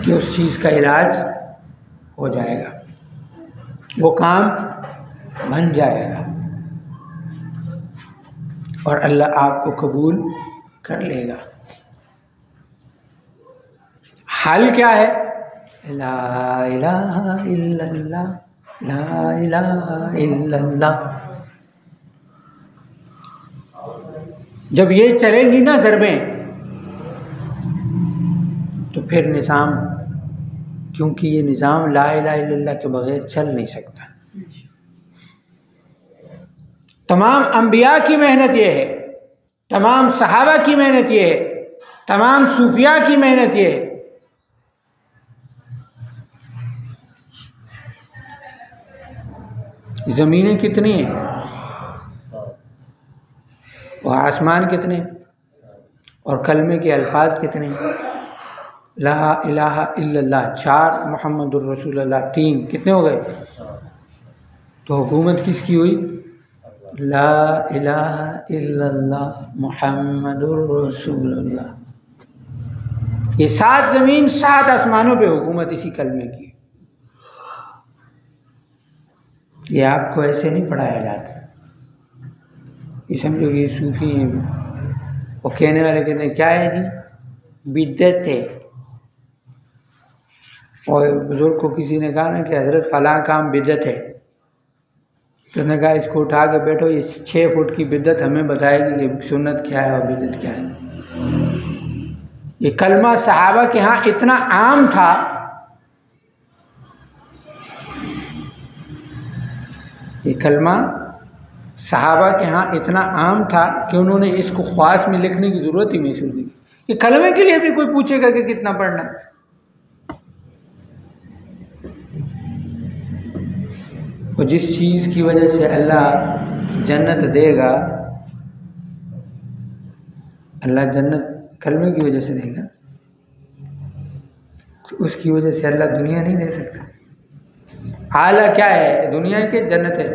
Speaker 1: कि उस चीज़ का इलाज हो जाएगा, वो काम बन जाएगा और अल्लाह आपको कबूल कर लेगा। हल क्या है? ला इलाहा इल्लल्लाह, ला इलाहा इल्लल्लाह। जब ये चलेंगी ना ज़रबें, तो फिर निज़ाम क्योंकि ये निज़ाम ला इलाहा इल्लल्लाह के बगैर चल नहीं सकता। तमाम अंबिया की मेहनत ये है, तमाम सहाबा की मेहनत ये है, तमाम सूफिया की मेहनत ये है। ज़मीनें कितनी हैं और आसमान कितने और कलमे के अल्फाज कितने? ला इलाहा इल्लल्लाह 4, मुहम्मदुर रसूलुल्लाह 3, कितने हो गए? तो हुकूमत किसकी हुई? ला इलाहा इल्लल्लाह मुहम्मदुर रसूलुल्लाह। ये 7 ज़मीन 7 आसमानों पे हुकूमत इसी कलमे की। ये आपको ऐसे नहीं पढ़ाया जाता। ये समझो कि सूफी हैं, वो कहने वाले कहते हैं क्या है जी, बिद्दत है। और बुजुर्ग को किसी ने कहा ना कि हजरत फलां काम बिद्दत है, तो उसने कहा इसको उठा के बैठो, ये 6 फुट की बिद्दत हमें बताएगी कि सुन्नत क्या है और बिद्दत क्या है। ये कलमा सहाबा के यहाँ इतना आम था, ये कलमा सहाबा के यहाँ इतना आम था कि उन्होंने इसको ख्वास में लिखने की ज़रूरत ही महसूस नहीं की। ये कलमे के लिए भी कोई पूछेगा कि कितना पढ़ना है। और जिस चीज़ की वजह से अल्लाह जन्नत देगा, अल्लाह जन्नत कलमे की वजह से देगा, तो उसकी वजह से अल्लाह दुनिया नहीं दे सकता। आला क्या है? दुनिया के जन्नत है,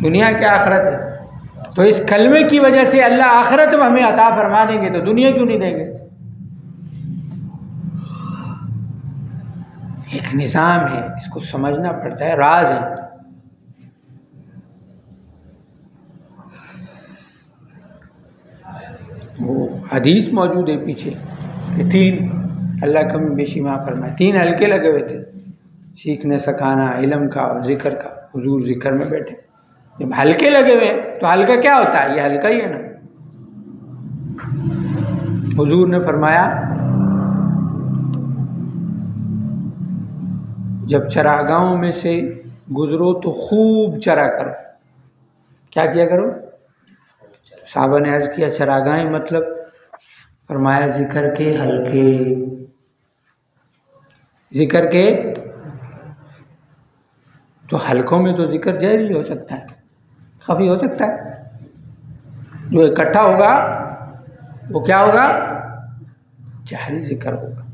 Speaker 1: दुनिया के आखिरत है। तो इस कलमे की वजह से अल्लाह आखिरत में हमें अता फरमा देंगे, तो दुनिया क्यों नहीं देंगे? एक निज़ाम है, इसको समझना पड़ता है, राज है। वो हदीस मौजूद है पीछे कि 3 अल्लाह कमी बेशी माफ़ फरमाए, 3 हल्के लगे हुए थे, सीखने सिखाना, इल्म का और ज़िक्र का। हुजूर ज़िक्र में बैठे, जब हल्के लगे हुए तो हल्का क्या होता है? ये हल्का ही है ना। हुजूर ने फरमाया जब चरागाहों में से गुजरो तो खूब चरा करो। क्या किया करो? साहबा ने अर्ज़ किया चरागाहें मतलब? फरमाया ज़िक्र के हल्के, ज़िक्र के। तो हल्कों में तो ज़िक्र जारी हो सकता है, खफी हो सकता है। जो इकट्ठा होगा वो क्या होगा? जारी ज़िक्र होगा।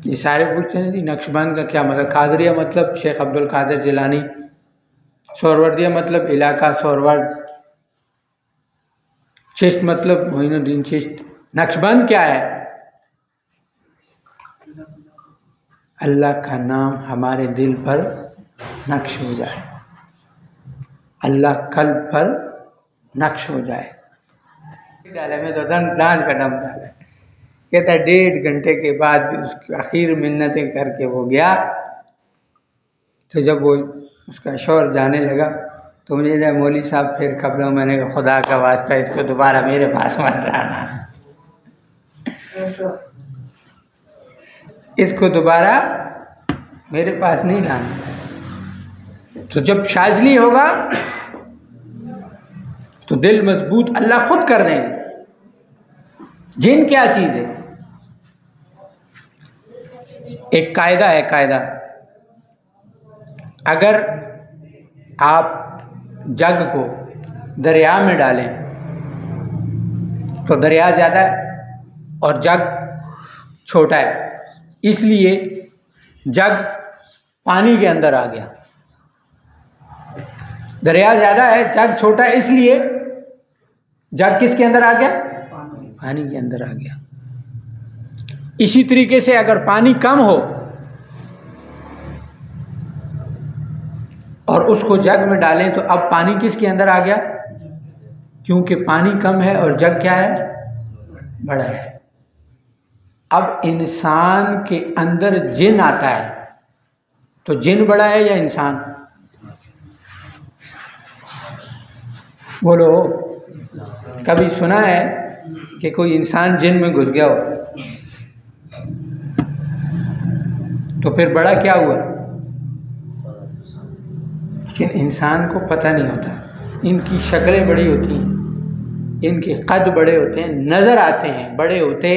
Speaker 1: ये सारे पूछते हैं जी नक्शबंद का क्या मतलब? कादरिया मतलब शेख अब्दुल कादिर जिलानी, सोहरवर्दिया मतलब इलाका सोहरवर्द, चिश्त मतलब मोइनुद्दीन चिश्त। नक्शबंद क्या है? अल्लाह का नाम हमारे दिल पर नक्श हो जाए, अल्लाह कल्ब पर नक्श हो जाए। डाले में तो दांत का दम डाला, कहता 1.5 घंटे के बाद भी उसकी आखिर मिन्नतें करके वो गया। तो जब वो उसका शौर जाने लगा तो मुझे जब मौली साहब फिर खबरों, मैंने कहा खुदा का वास्ता इसको दोबारा मेरे पास मत लाना, इसको दोबारा मेरे पास नहीं लाना। तो जब शाज़ली होगा तो दिल मजबूत अल्लाह खुद कर देंगे। जिन क्या चीज़ है? एक कायदा है, कायदा, अगर आप जग को दरिया में डालें तो दरिया ज़्यादा है और जग छोटा है, इसलिए जग पानी के अंदर आ गया। दरिया ज़्यादा है, जग छोटा है, इसलिए जग किसके अंदर आ गया? पानी के अंदर आ गया। इसी तरीके से अगर पानी कम हो और उसको जग में डालें तो अब पानी किसके अंदर आ गया? क्योंकि पानी कम है और जग क्या है? बड़ा है। अब इंसान के अंदर जिन आता है तो जिन बड़ा है या इंसान? बोलो, कभी सुना है कि कोई इंसान जिन में घुस गया हो? तो फिर बड़ा क्या हुआ? लेकिन इंसान को पता नहीं होता, इनकी शक्लें बड़ी होती हैं, इनके कद बड़े होते हैं, नज़र आते हैं बड़े होते,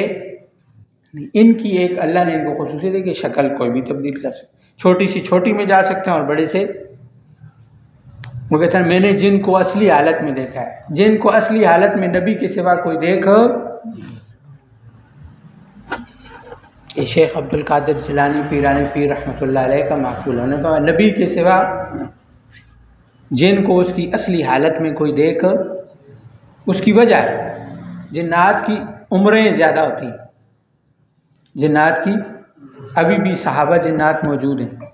Speaker 1: इनकी एक अल्लाह ने इनको खुसूसियत है कि शक्ल कोई भी तब्दील कर सकते, छोटी सी छोटी में जा सकते हैं और बड़े से। वो कहते हैं मैंने जिन को असली हालत में देखा है, जिन को असली हालत में नबी के सिवा कोई देखो। ये शेख अब्दुल कादिर जिलानी पीरानी पीर रहमतुल्लाह अलैह का माकूल होने का, नबी के सिवा जिन को उसकी असली हालत में कोई देख, उसकी वजह है जिन्नात की उम्रें ज़्यादा होती हैं, जिन्नात की अभी भी सहाबा जिन्नात मौजूद हैं,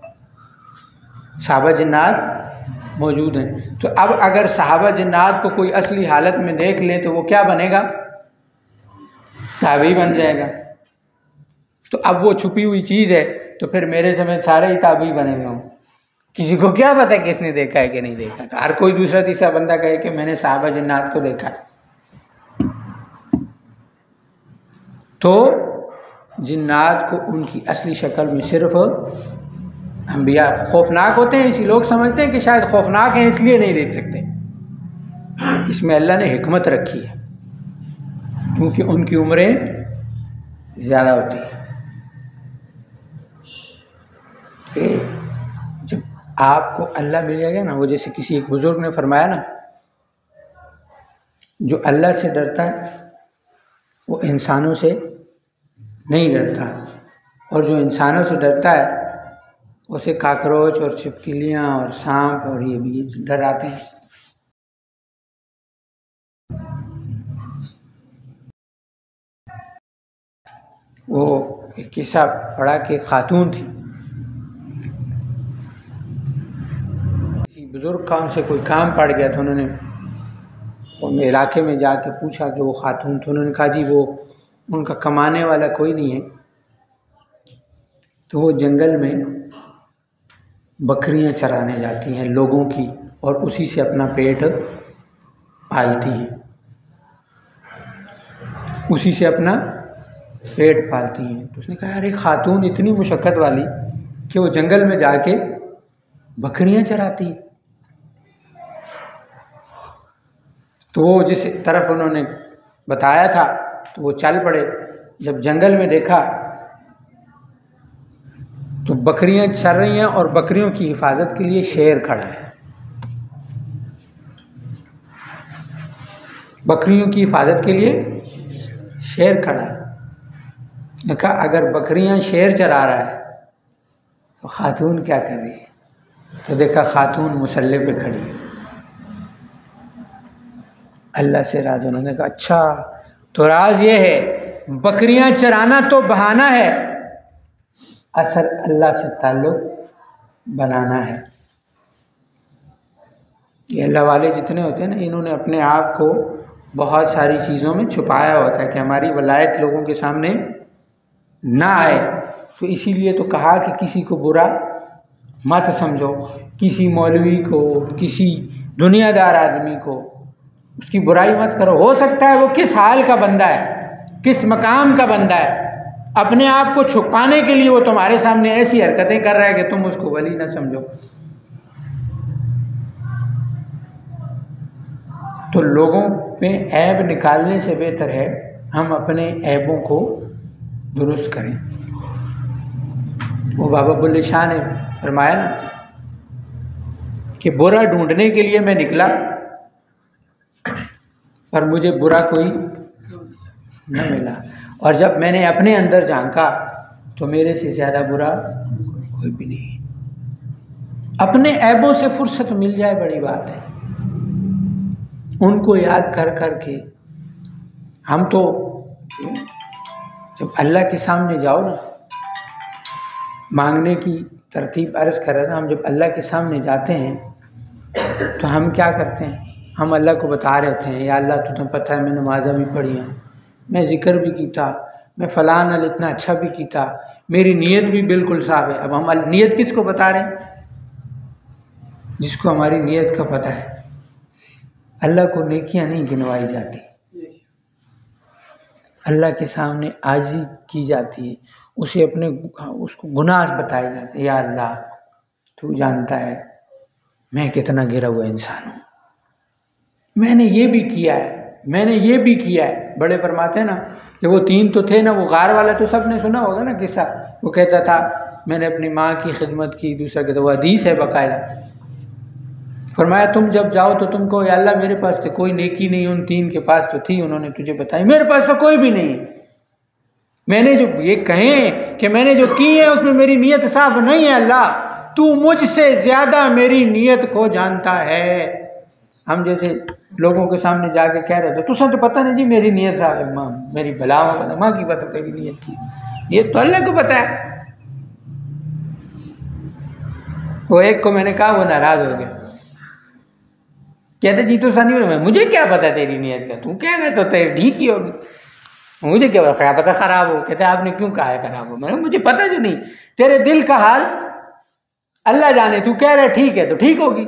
Speaker 1: सहाबा जिन्नात मौजूद हैं। तो अब अगर सहाबा जिन्नात को कोई असली हालत में देख ले तो वो क्या बनेगा? ताबी बन जाएगा। तो अब वो छुपी हुई चीज़ है, तो फिर मेरे समेत सारे ही ताबी बने हुए हों। किसी को क्या पता किसने देखा है कि नहीं देखा? हर कोई दूसरा तीसरा बंदा कहे कि मैंने सहाबा जिन्नात को देखा है। तो जिन्नात को उनकी असली शक्ल में सिर्फ अंबिया खौफनाक होते हैं, इसी लोग समझते हैं कि शायद खौफनाक हैं इसलिए नहीं देख सकते। इसमें अल्लाह ने हिकमत रखी है, क्योंकि उनकी उम्रें ज़्यादा होती हैं। जब आपको अल्लाह मिल जाएगा ना, वो जैसे किसी एक बुजुर्ग ने फरमाया ना, जो अल्लाह से डरता है वो इंसानों से नहीं डरता, और जो इंसानों से डरता है उसे काकरोच और छिपकलियाँ और सांप और ये भी डर आते हैं। वो एक किस्सा पढ़ा कि खातून थी, किसी बुजुर्ग का उनसे कोई काम पड़ गया, तो उन्होंने उनके इलाके में जाके पूछा कि वो खातून, तो उन्होंने कहा जी वो उनका कमाने वाला कोई नहीं है, तो वो जंगल में बकरियां चराने जाती हैं लोगों की, और उसी से अपना पेट पालती हैं, उसी से अपना पेट पालती हैं। तो उसने कहा अरे खातून इतनी मुशक्क़त वाली कि वो जंगल में जाके बकरियां चराती। तो वो जिस तरफ उन्होंने बताया था तो वो चल पड़े। जब जंगल में देखा तो बकरियां चर रही हैं और बकरियों की हिफाजत के लिए शेर खड़ा है। बकरियों की हिफाजत के लिए शेर खड़ा है। देखा अगर बकरियां शेर चरा रहा है तो खातून क्या कर रही है? तो देखा खातून मुसल्ले पे खड़ी है, अल्लाह से राज। उन्होंने कहा अच्छा तो राज ये है, बकरियां चराना तो बहाना है, असर अल्लाह से ताल्लुक बनाना है। ये अल्लाह वाले जितने होते हैं ना, इन्होंने अपने आप को बहुत सारी चीज़ों में छुपाया होता है कि हमारी वलायत लोगों के सामने ना आए। तो इसीलिए तो कहा कि किसी को बुरा मत समझो, किसी मौलवी को, किसी दुनियादार आदमी को उसकी बुराई मत करो। हो सकता है वो किस हाल का बंदा है, किस मकाम का बंदा है, अपने आप को छुपाने के लिए वो तुम्हारे सामने ऐसी हरकतें कर रहा है कि तुम उसको वली ना समझो। तो लोगों में ऐब निकालने से बेहतर है हम अपने ऐबों को दुरुस्त करें। वो बाबा बुल्ले शाह ने फरमाया ना कि बुरा ढूंढने के लिए मैं निकला पर मुझे बुरा कोई न मिला, और जब मैंने अपने अंदर झांका तो मेरे से ज़्यादा बुरा कोई भी नहीं। अपने ऐबों से फुर्सत मिल जाए बड़ी बात है। उनको याद कर कर के हम तो जब अल्लाह के सामने जाओ ना, मांगने की तरतीब अर्ज़ कर रहा था, हम जब अल्लाह के सामने जाते हैं तो हम क्या करते हैं? हम अल्लाह को बता रहे होते हैं या अल्लाह तुम्हें पता है मैं नमाज़ा भी पढ़ी हैं, मैं ज़िक्र भी कीता, मैं फ़लान अल इतना अच्छा भी कीता, मेरी नीयत भी बिल्कुल साफ़ है। अब हम नीयत किसको बता रहे हैं? जिसको हमारी नीयत का पता है। अल्लाह को नेकियां नहीं गिनवाई जाती, अल्लाह के सामने आजी की जाती है। उसे अपने उसको गुनाह बताए जाते, या अल्लाह तू जानता है मैं कितना गिरा हुआ इंसान हूँ, मैंने ये भी किया है, मैंने ये भी किया है। बड़े फरमाते हैं ना कि वो 3 तो थे ना, वो गार वाला तो सबने सुना होगा ना किस्सा। वो कहता था मैंने अपनी माँ की खिदमत की, दूसरा कहता वो हदीस है बाकायदा। फरमाया तुम जब जाओ तो तुम कहो या अल्लाह मेरे पास तो कोई नेकी नहीं, उन 3 के पास तो थी, उन्होंने तुझे बताई, मेरे पास तो कोई भी नहीं। मैंने जो ये कहे कि मैंने जो की है उसमें मेरी नीयत साफ नहीं है, अल्लाह तू मुझसे ज्यादा मेरी नीयत को जानता है। हम जैसे लोगों के सामने जाके कह रहे थे तुझे तो पता नहीं जी मेरी नीयत साफ है, माँ मेरी भला माँ की पता तेरी नीयत की, ये तो अल्लाह को पता है। वो एक को मैंने कहा, वो नाराज हो गया, कहते जी तू सनी हो, मुझे क्या पता तेरी नीयत का, तू क्या मैं तो तेरी ठीक ही होगी, मुझे क्या पता खराब हो। कहते आपने क्यों कहा है खराब हो, मैंने मुझे पता जो नहीं, तेरे दिल का हाल अल्लाह जाने, तू कह रहा है ठीक है तो ठीक होगी,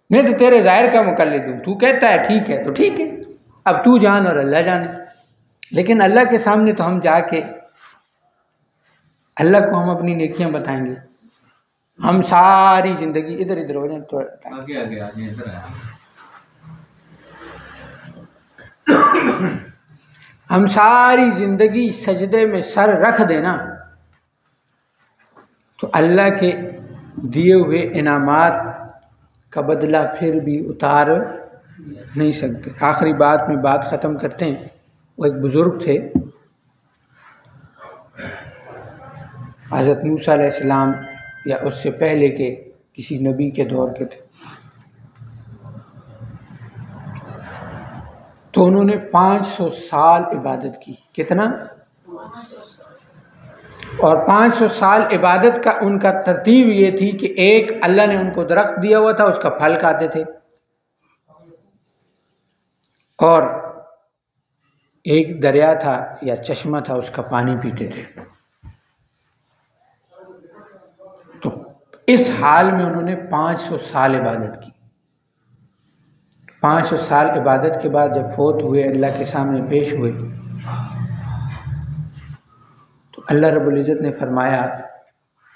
Speaker 1: मैं तो तेरे जाहिर का मुकल्लिद हूँ, तू कहता है ठीक है तो ठीक है, अब तू जान और अल्लाह जाने। लेकिन अल्लाह के सामने तो हम जाके अल्लाह को हम अपनी नेकियां बताएंगे, हम सारी जिंदगी इधर इधर हो जाए तो हम सारी जिंदगी सजदे में सर रख देना तो अल्लाह के दिए हुए इनामात का बदला फिर भी उतार नहीं सकते। आखिरी बात में बात ख़त्म करते हैं। वो एक बुज़ुर्ग थे, हज़रत मूसा अलैहिस्सलाम या उससे पहले के किसी नबी के दौर के थे। तो उन्होंने 500 साल इबादत की। कितना? और 500 साल इबादत का उनका तरतीब ये थी कि एक अल्लाह ने उनको दरख्त दिया हुआ था, उसका फल खाते थे, और एक दरिया था या चश्मा था, उसका पानी पीते थे। तो इस हाल में उन्होंने 500 साल इबादत की। 500 साल इबादत के बाद जब फौत हुए, अल्लाह के सामने पेश हुए, तो अल्लाह रब्बुल इज़्ज़त ने फरमाया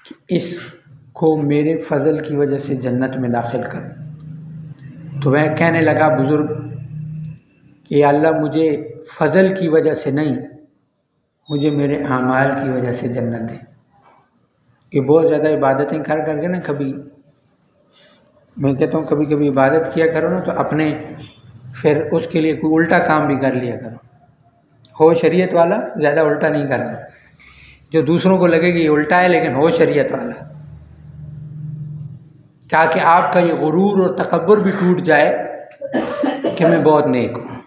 Speaker 1: कि इसको मेरे फ़ज़ल की वजह से जन्नत में दाखिल कर। तो वह कहने लगा बुज़ुर्ग कि अल्लाह मुझे फ़ज़ल की वजह से नहीं, मुझे मेरे आमाल की वजह से जन्नत दे। ये बहुत ज़्यादा इबादतें कर करके ना, कभी मैं कहता हूँ कभी कभी इबादत किया करो ना तो अपने फिर उसके लिए कोई उल्टा काम भी कर लिया करो। हो शरीयत वाला, ज़्यादा उल्टा नहीं करना, जो दूसरों को लगे कि ये उल्टा है लेकिन हो शरीयत वाला, ताकि आपका ये गुरूर और तकब्बुर भी टूट जाए कि मैं बहुत नेक हूँ।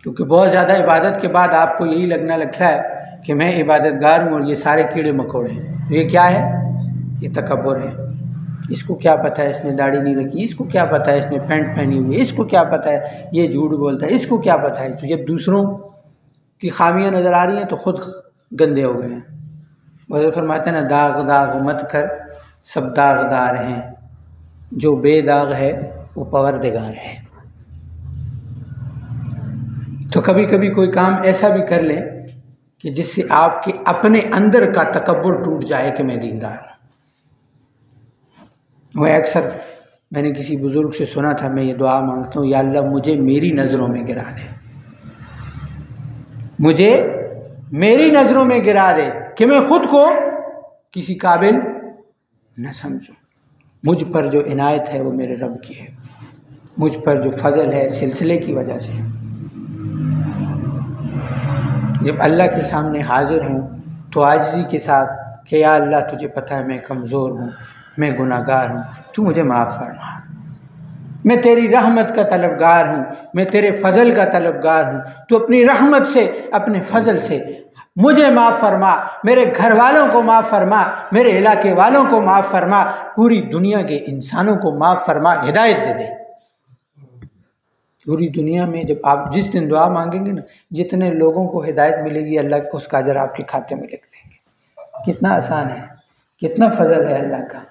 Speaker 1: क्योंकि बहुत ज़्यादा इबादत के बाद आपको यही लगना लगता है कि मैं इबादतगार हूँ और ये सारे कीड़े मकोड़े हैं। तो ये क्या है? ये तकब्बुर है। इसको क्या पता है इसने दाढ़ी नहीं रखी, इसको क्या पता है इसने पैंट पहनी हुई है, इसको क्या पता है ये झूठ बोलता है, इसको क्या पता है। तो जब दूसरों की खामियां नज़र आ रही हैं तो खुद गंदे हो गए हैं। वह फरमाते हैं ना, दाग दाग मत कर, सब दागदार हैं, जो बेदाग है वो परवरदिगार है। तो कभी कभी कोई काम ऐसा भी कर लें कि जिससे आपके अपने अंदर का तकब्बुर टूट जाए कि मैं दीनदार हूँ। मैं अक्सर मैंने किसी बुज़ुर्ग से सुना था, मैं ये दुआ मांगता हूँ, या अल्लाह मुझे मेरी नज़रों में गिरा दे, मुझे मेरी नज़रों में गिरा दे कि मैं खुद को किसी काबिल न समझूं। मुझ पर जो इनायत है वो मेरे रब की है, मुझ पर जो फजल है सिलसिले की वजह से। जब अल्लाह के सामने हाजिर हूँ तो आजिज़ी के साथ कि या अल्लाह तुझे पता है मैं कमज़ोर हूँ, मैं गुनाहगार हूँ, तू मुझे माफ़ फरमा, मैं तेरी रहमत का तलबगार हूँ, मैं तेरे फजल का तलबगार हूँ, तू अपनी रहमत से अपने फजल से मुझे माफ़ फरमा, मेरे घर वालों को माफ़ फरमा, मेरे इलाके वालों को माफ़ फरमा, पूरी दुनिया के इंसानों को माफ़ फरमा, हिदायत दे दे। पूरी दुनिया में जब आप जिस दिन दुआ मांगेंगे ना, जितने लोगों को हिदायत मिलेगी अल्लाह को उसका अजर आपके खाते में लिख देंगे। कितना आसान है, कितना फजल है अल्लाह का।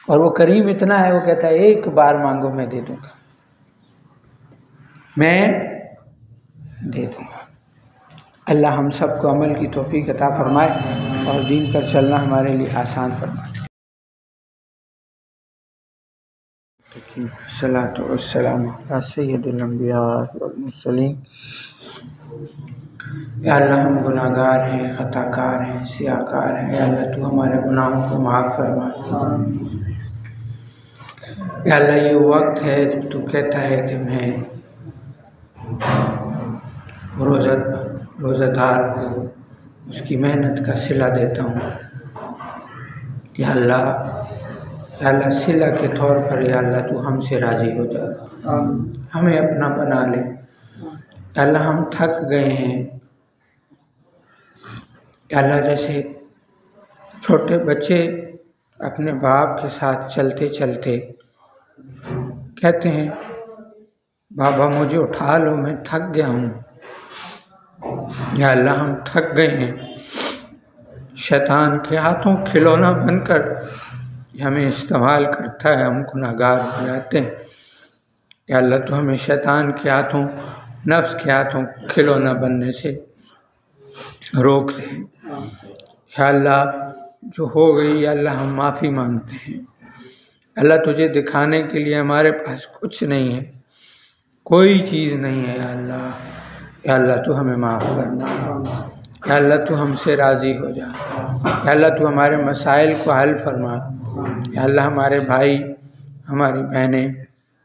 Speaker 1: और वो करीम इतना है, वो कहता है एक बार मांगो मैं दे दूंगा, मैं दे दूंगा। अल्लाह हम सबको अमल की तौफीक अता फरमाए और दीन पर चलना हमारे लिए आसान फरमाए। सल्लल्लाहु अलैहि वसल्लम सय्यदुल अंबिया वल मुरसलीन। या अल्लाह हम गुनाहगार हैं, ख़ताकार हैं, सियाकार हैं। या अल्लाह तू हमारे गुनाहों को माफ़ फरमा। या अल्लाह ये वक्त है जब तू कहता है कि मैं रोज़ादार को उसकी मेहनत का सिला देता हूँ। या अल्लाह सिला के तौर पर या अल्लाह तू हमसे राज़ी हो जा, हमें अपना बना ले। या अल्लाह हम थक गए हैं। या अल्लाह जैसे छोटे बच्चे अपने बाप के साथ चलते चलते कहते हैं बाबा मुझे उठा लो, मैं थक गया हूँ। या अल्लाह हम थक गए हैं। शैतान के हाथों खिलौना बनकर हमें इस्तेमाल करता है, हम गुनाहगार हो जाते हैं। या अल्लाह तो हमें शैतान के हाथों, नफ्स के हाथों खिलौना बनने से रोक दे। या अल्लाह जो हो गई या अल्लाह हम माफ़ी मांगते हैं। अल्लाह तुझे दिखाने के लिए हमारे पास कुछ नहीं है, कोई चीज़ नहीं है। या अल्लाह तू हमें माफ़ करना। या अल्लाह तू हमसे राज़ी हो जा। या अल्लाह तू हमारे मसाइल को हल फरमा। या अल्लाह हमारे भाई, हमारी बहनें,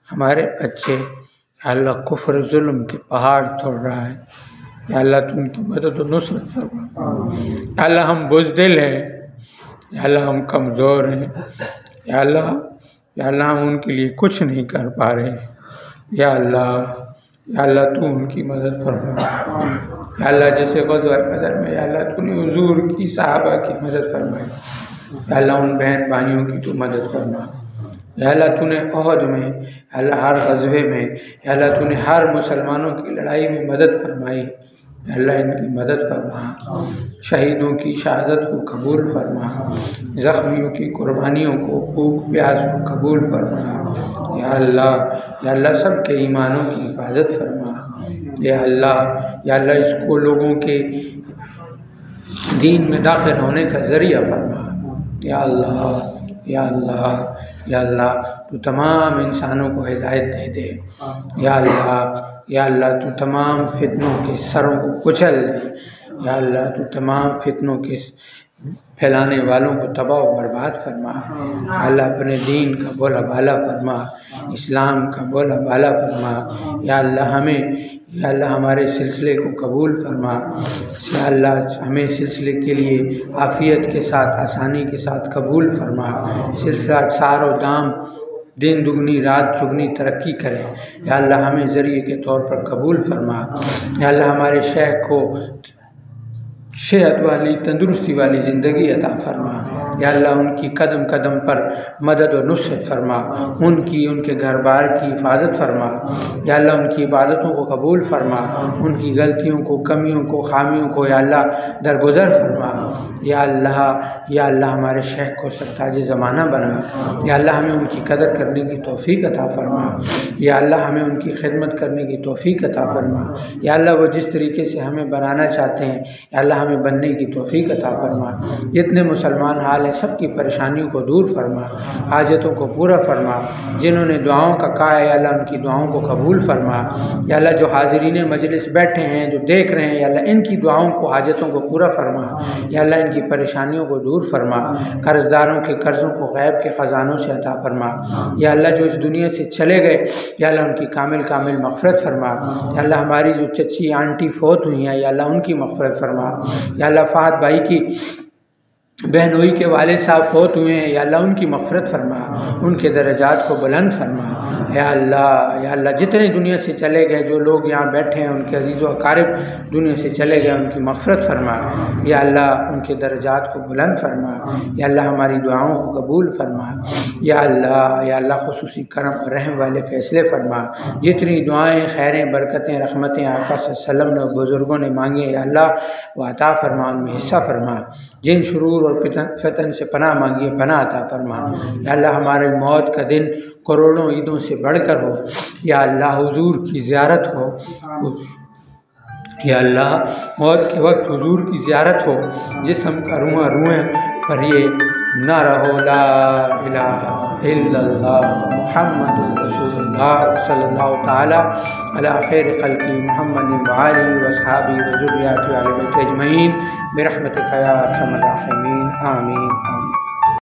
Speaker 1: हमारे बच्चे या अल्लाह कुफ्र जुल्म के पहाड़ तोड़ रहा है। या अल्लाह तू उनकी मदद और नुसरत फरमा। या अल्लाह हम बुज़दिल हैं। या अल्लाह हम कमज़ोर हैं। या अल्लाह हम उनके लिए कुछ नहीं कर पा रहे। या अल्लाह तू उनकी मदद फरमा। या अल्लाह जैसे ग़ज़वा बदर में या अल्लाह तूने हुज़ूर की सहाबा की मदद फरमाई। या अल्लाह उन बहन भाइयों की तू मदद फरमा। या अल्लाह तूने ओहद में, या अल्लाह हर ग़ज़वे में, या अल्लाह तूने हर मुसलमानों की लड़ाई में मदद फरमाई। या अल्लाह इनकी मदद फरमा। शहीदों की शहादत को कबूल फरमा। ज़ख्मियों की कुर्बानियों को, भूख प्यास को कबूल फरमा। या अल्लाह सबके ईमानों की हिफाजत फरमा। या अल्लाह इसको लोगों के दीन में दाखिल होने का ज़रिया फरमा। या अल्लाह तू तमाम इंसानों को हिदायत दे दे। या अल्लाह तू तमाम फितनों के सरों को कुचल दे। या अल्लाह तू तमाम फितनों के फैलाने वालों को तबाह व बर्बाद फरमा। अल्लाह अपने दीन का बोला बाला फरमा, इस्लाम का बोला बाला फरमा। या अल्लाह हमारे सिलसिले को कबूल फरमा। या अल्लाह हमें सिलसिले के लिए आफ़ियत के साथ, आसानी के साथ कबूल फरमा। सिलसिला सारो दाम दिन दुगनी रात चुगनी तरक्की करे। या अल्लाह हमें ज़रिए के तौर पर कबूल फरमा। या अल्लाह हमारे शेख को सेहत वाली, तंदुरुस्ती वाली ज़िंदगी अता फरमा। या अल्लाह उनकी कदम कदम पर मदद और नुसरत फरमा। उनके घर बार की हिफाजत फरमा। या अल्लाह उनकी इबादतों को कबूल फरमा। उनकी गलतियों को, कमियों को, खामियों को या अल्लाह दरगुजर फरमा। या अल्लाह हमारे शेख को सरताज ज़माना बना। या अल्लाह हमें उनकी कदर करने की तौफीक अता फरमा। या अल्लाह हमें उनकी खिदमत करने की तौफीक अता फरमा। या अल्लाह वो जिस तरीके से हमें बनाना चाहते हैं या अल्लाह हमें बनने की तौफीक अता फरमा। जितने मुसलमान हाल हैं सबकी परेशानियों को दूर फरमा, हाजतों को पूरा फरमा। जिन्होंने दुआओं का कहा है या अल्लाह उनकी दुआओं को कबूल फरमा। या अल्लाह जो हाज़रीन मजलिस बैठे हैं, जो देख रहे हैं, या अल्लाह इनकी दुआओं को, हाजतों को पूरा फरमा। या अल्लाह इनकी परेशानियों को दूर फरमा। कर्ज़दारों के कर्ज़ों को गैब के ख़ज़ानों से अता फरमा। या अल्लाह जो इस दुनिया से चले गए या अल्लाह उनकी कामिल मग़फ़िरत फरमा। या अल्लाह हमारी जो चची आंटी फ़ौत हुई हैं या अल्लाह उनकी मग़फ़िरत फरमा। या अल्लाह फ़हद भाई की बहनोई के वालिद साहब फ़ौत हुए हैं या अल्लाह उनकी मग़फ़िरत फरमा, उनके दर्जात को बुलंद फरमा। या अल्लाह जितने दुनिया से चले गए, जो लोग यहाँ बैठे हैं उनके अज़ीज़ व अक़ारिब दुनिया से चले गए, उनकी मग़फ़िरत फरमा। या अल्लाह उनके दर्जात को बुलंद फरमा। या अल्लाह हमारी दुआओं को कबूल फरमा। या अल्लाह ख़ुसूसी करम और रहम वाले फ़ैसले फरमा। जितनी दुआएँ, खैरें, बरकतें, रहमतें आका सल्लल्लाहु अलैहि वसल्लम ने, बुज़ुर्गों ने मांगे या अल्लाह वो अता फरमा, उनमें हिस्सा फरमा। जिन शुरूर और फितन से पनाह मांगी पनाह अता फरमा। या अल्लाह हमारी मौत का दिन करोड़ों ईदों से बढ़कर हो। या अल्लाह हुजूर की ज़ियारत हो, या अल्लाह मौत के वक्त हुजूर की ज़ियारत हो, जिस्म का रुएँ पर ये ना रहो ला इलाहा इल्लल्लाह मुहम्मदुर रसूलुल्लाह सल्लल्लाहु ताला अला खैर खल्क़ी मुहम्मदिन व आलिहि व अस्हाबिहि व ज़ुर्रिय्यतिहि व अहलि बैतिहि अजमईन बिरहमतिका या अरहमर राहिमीन आमीन।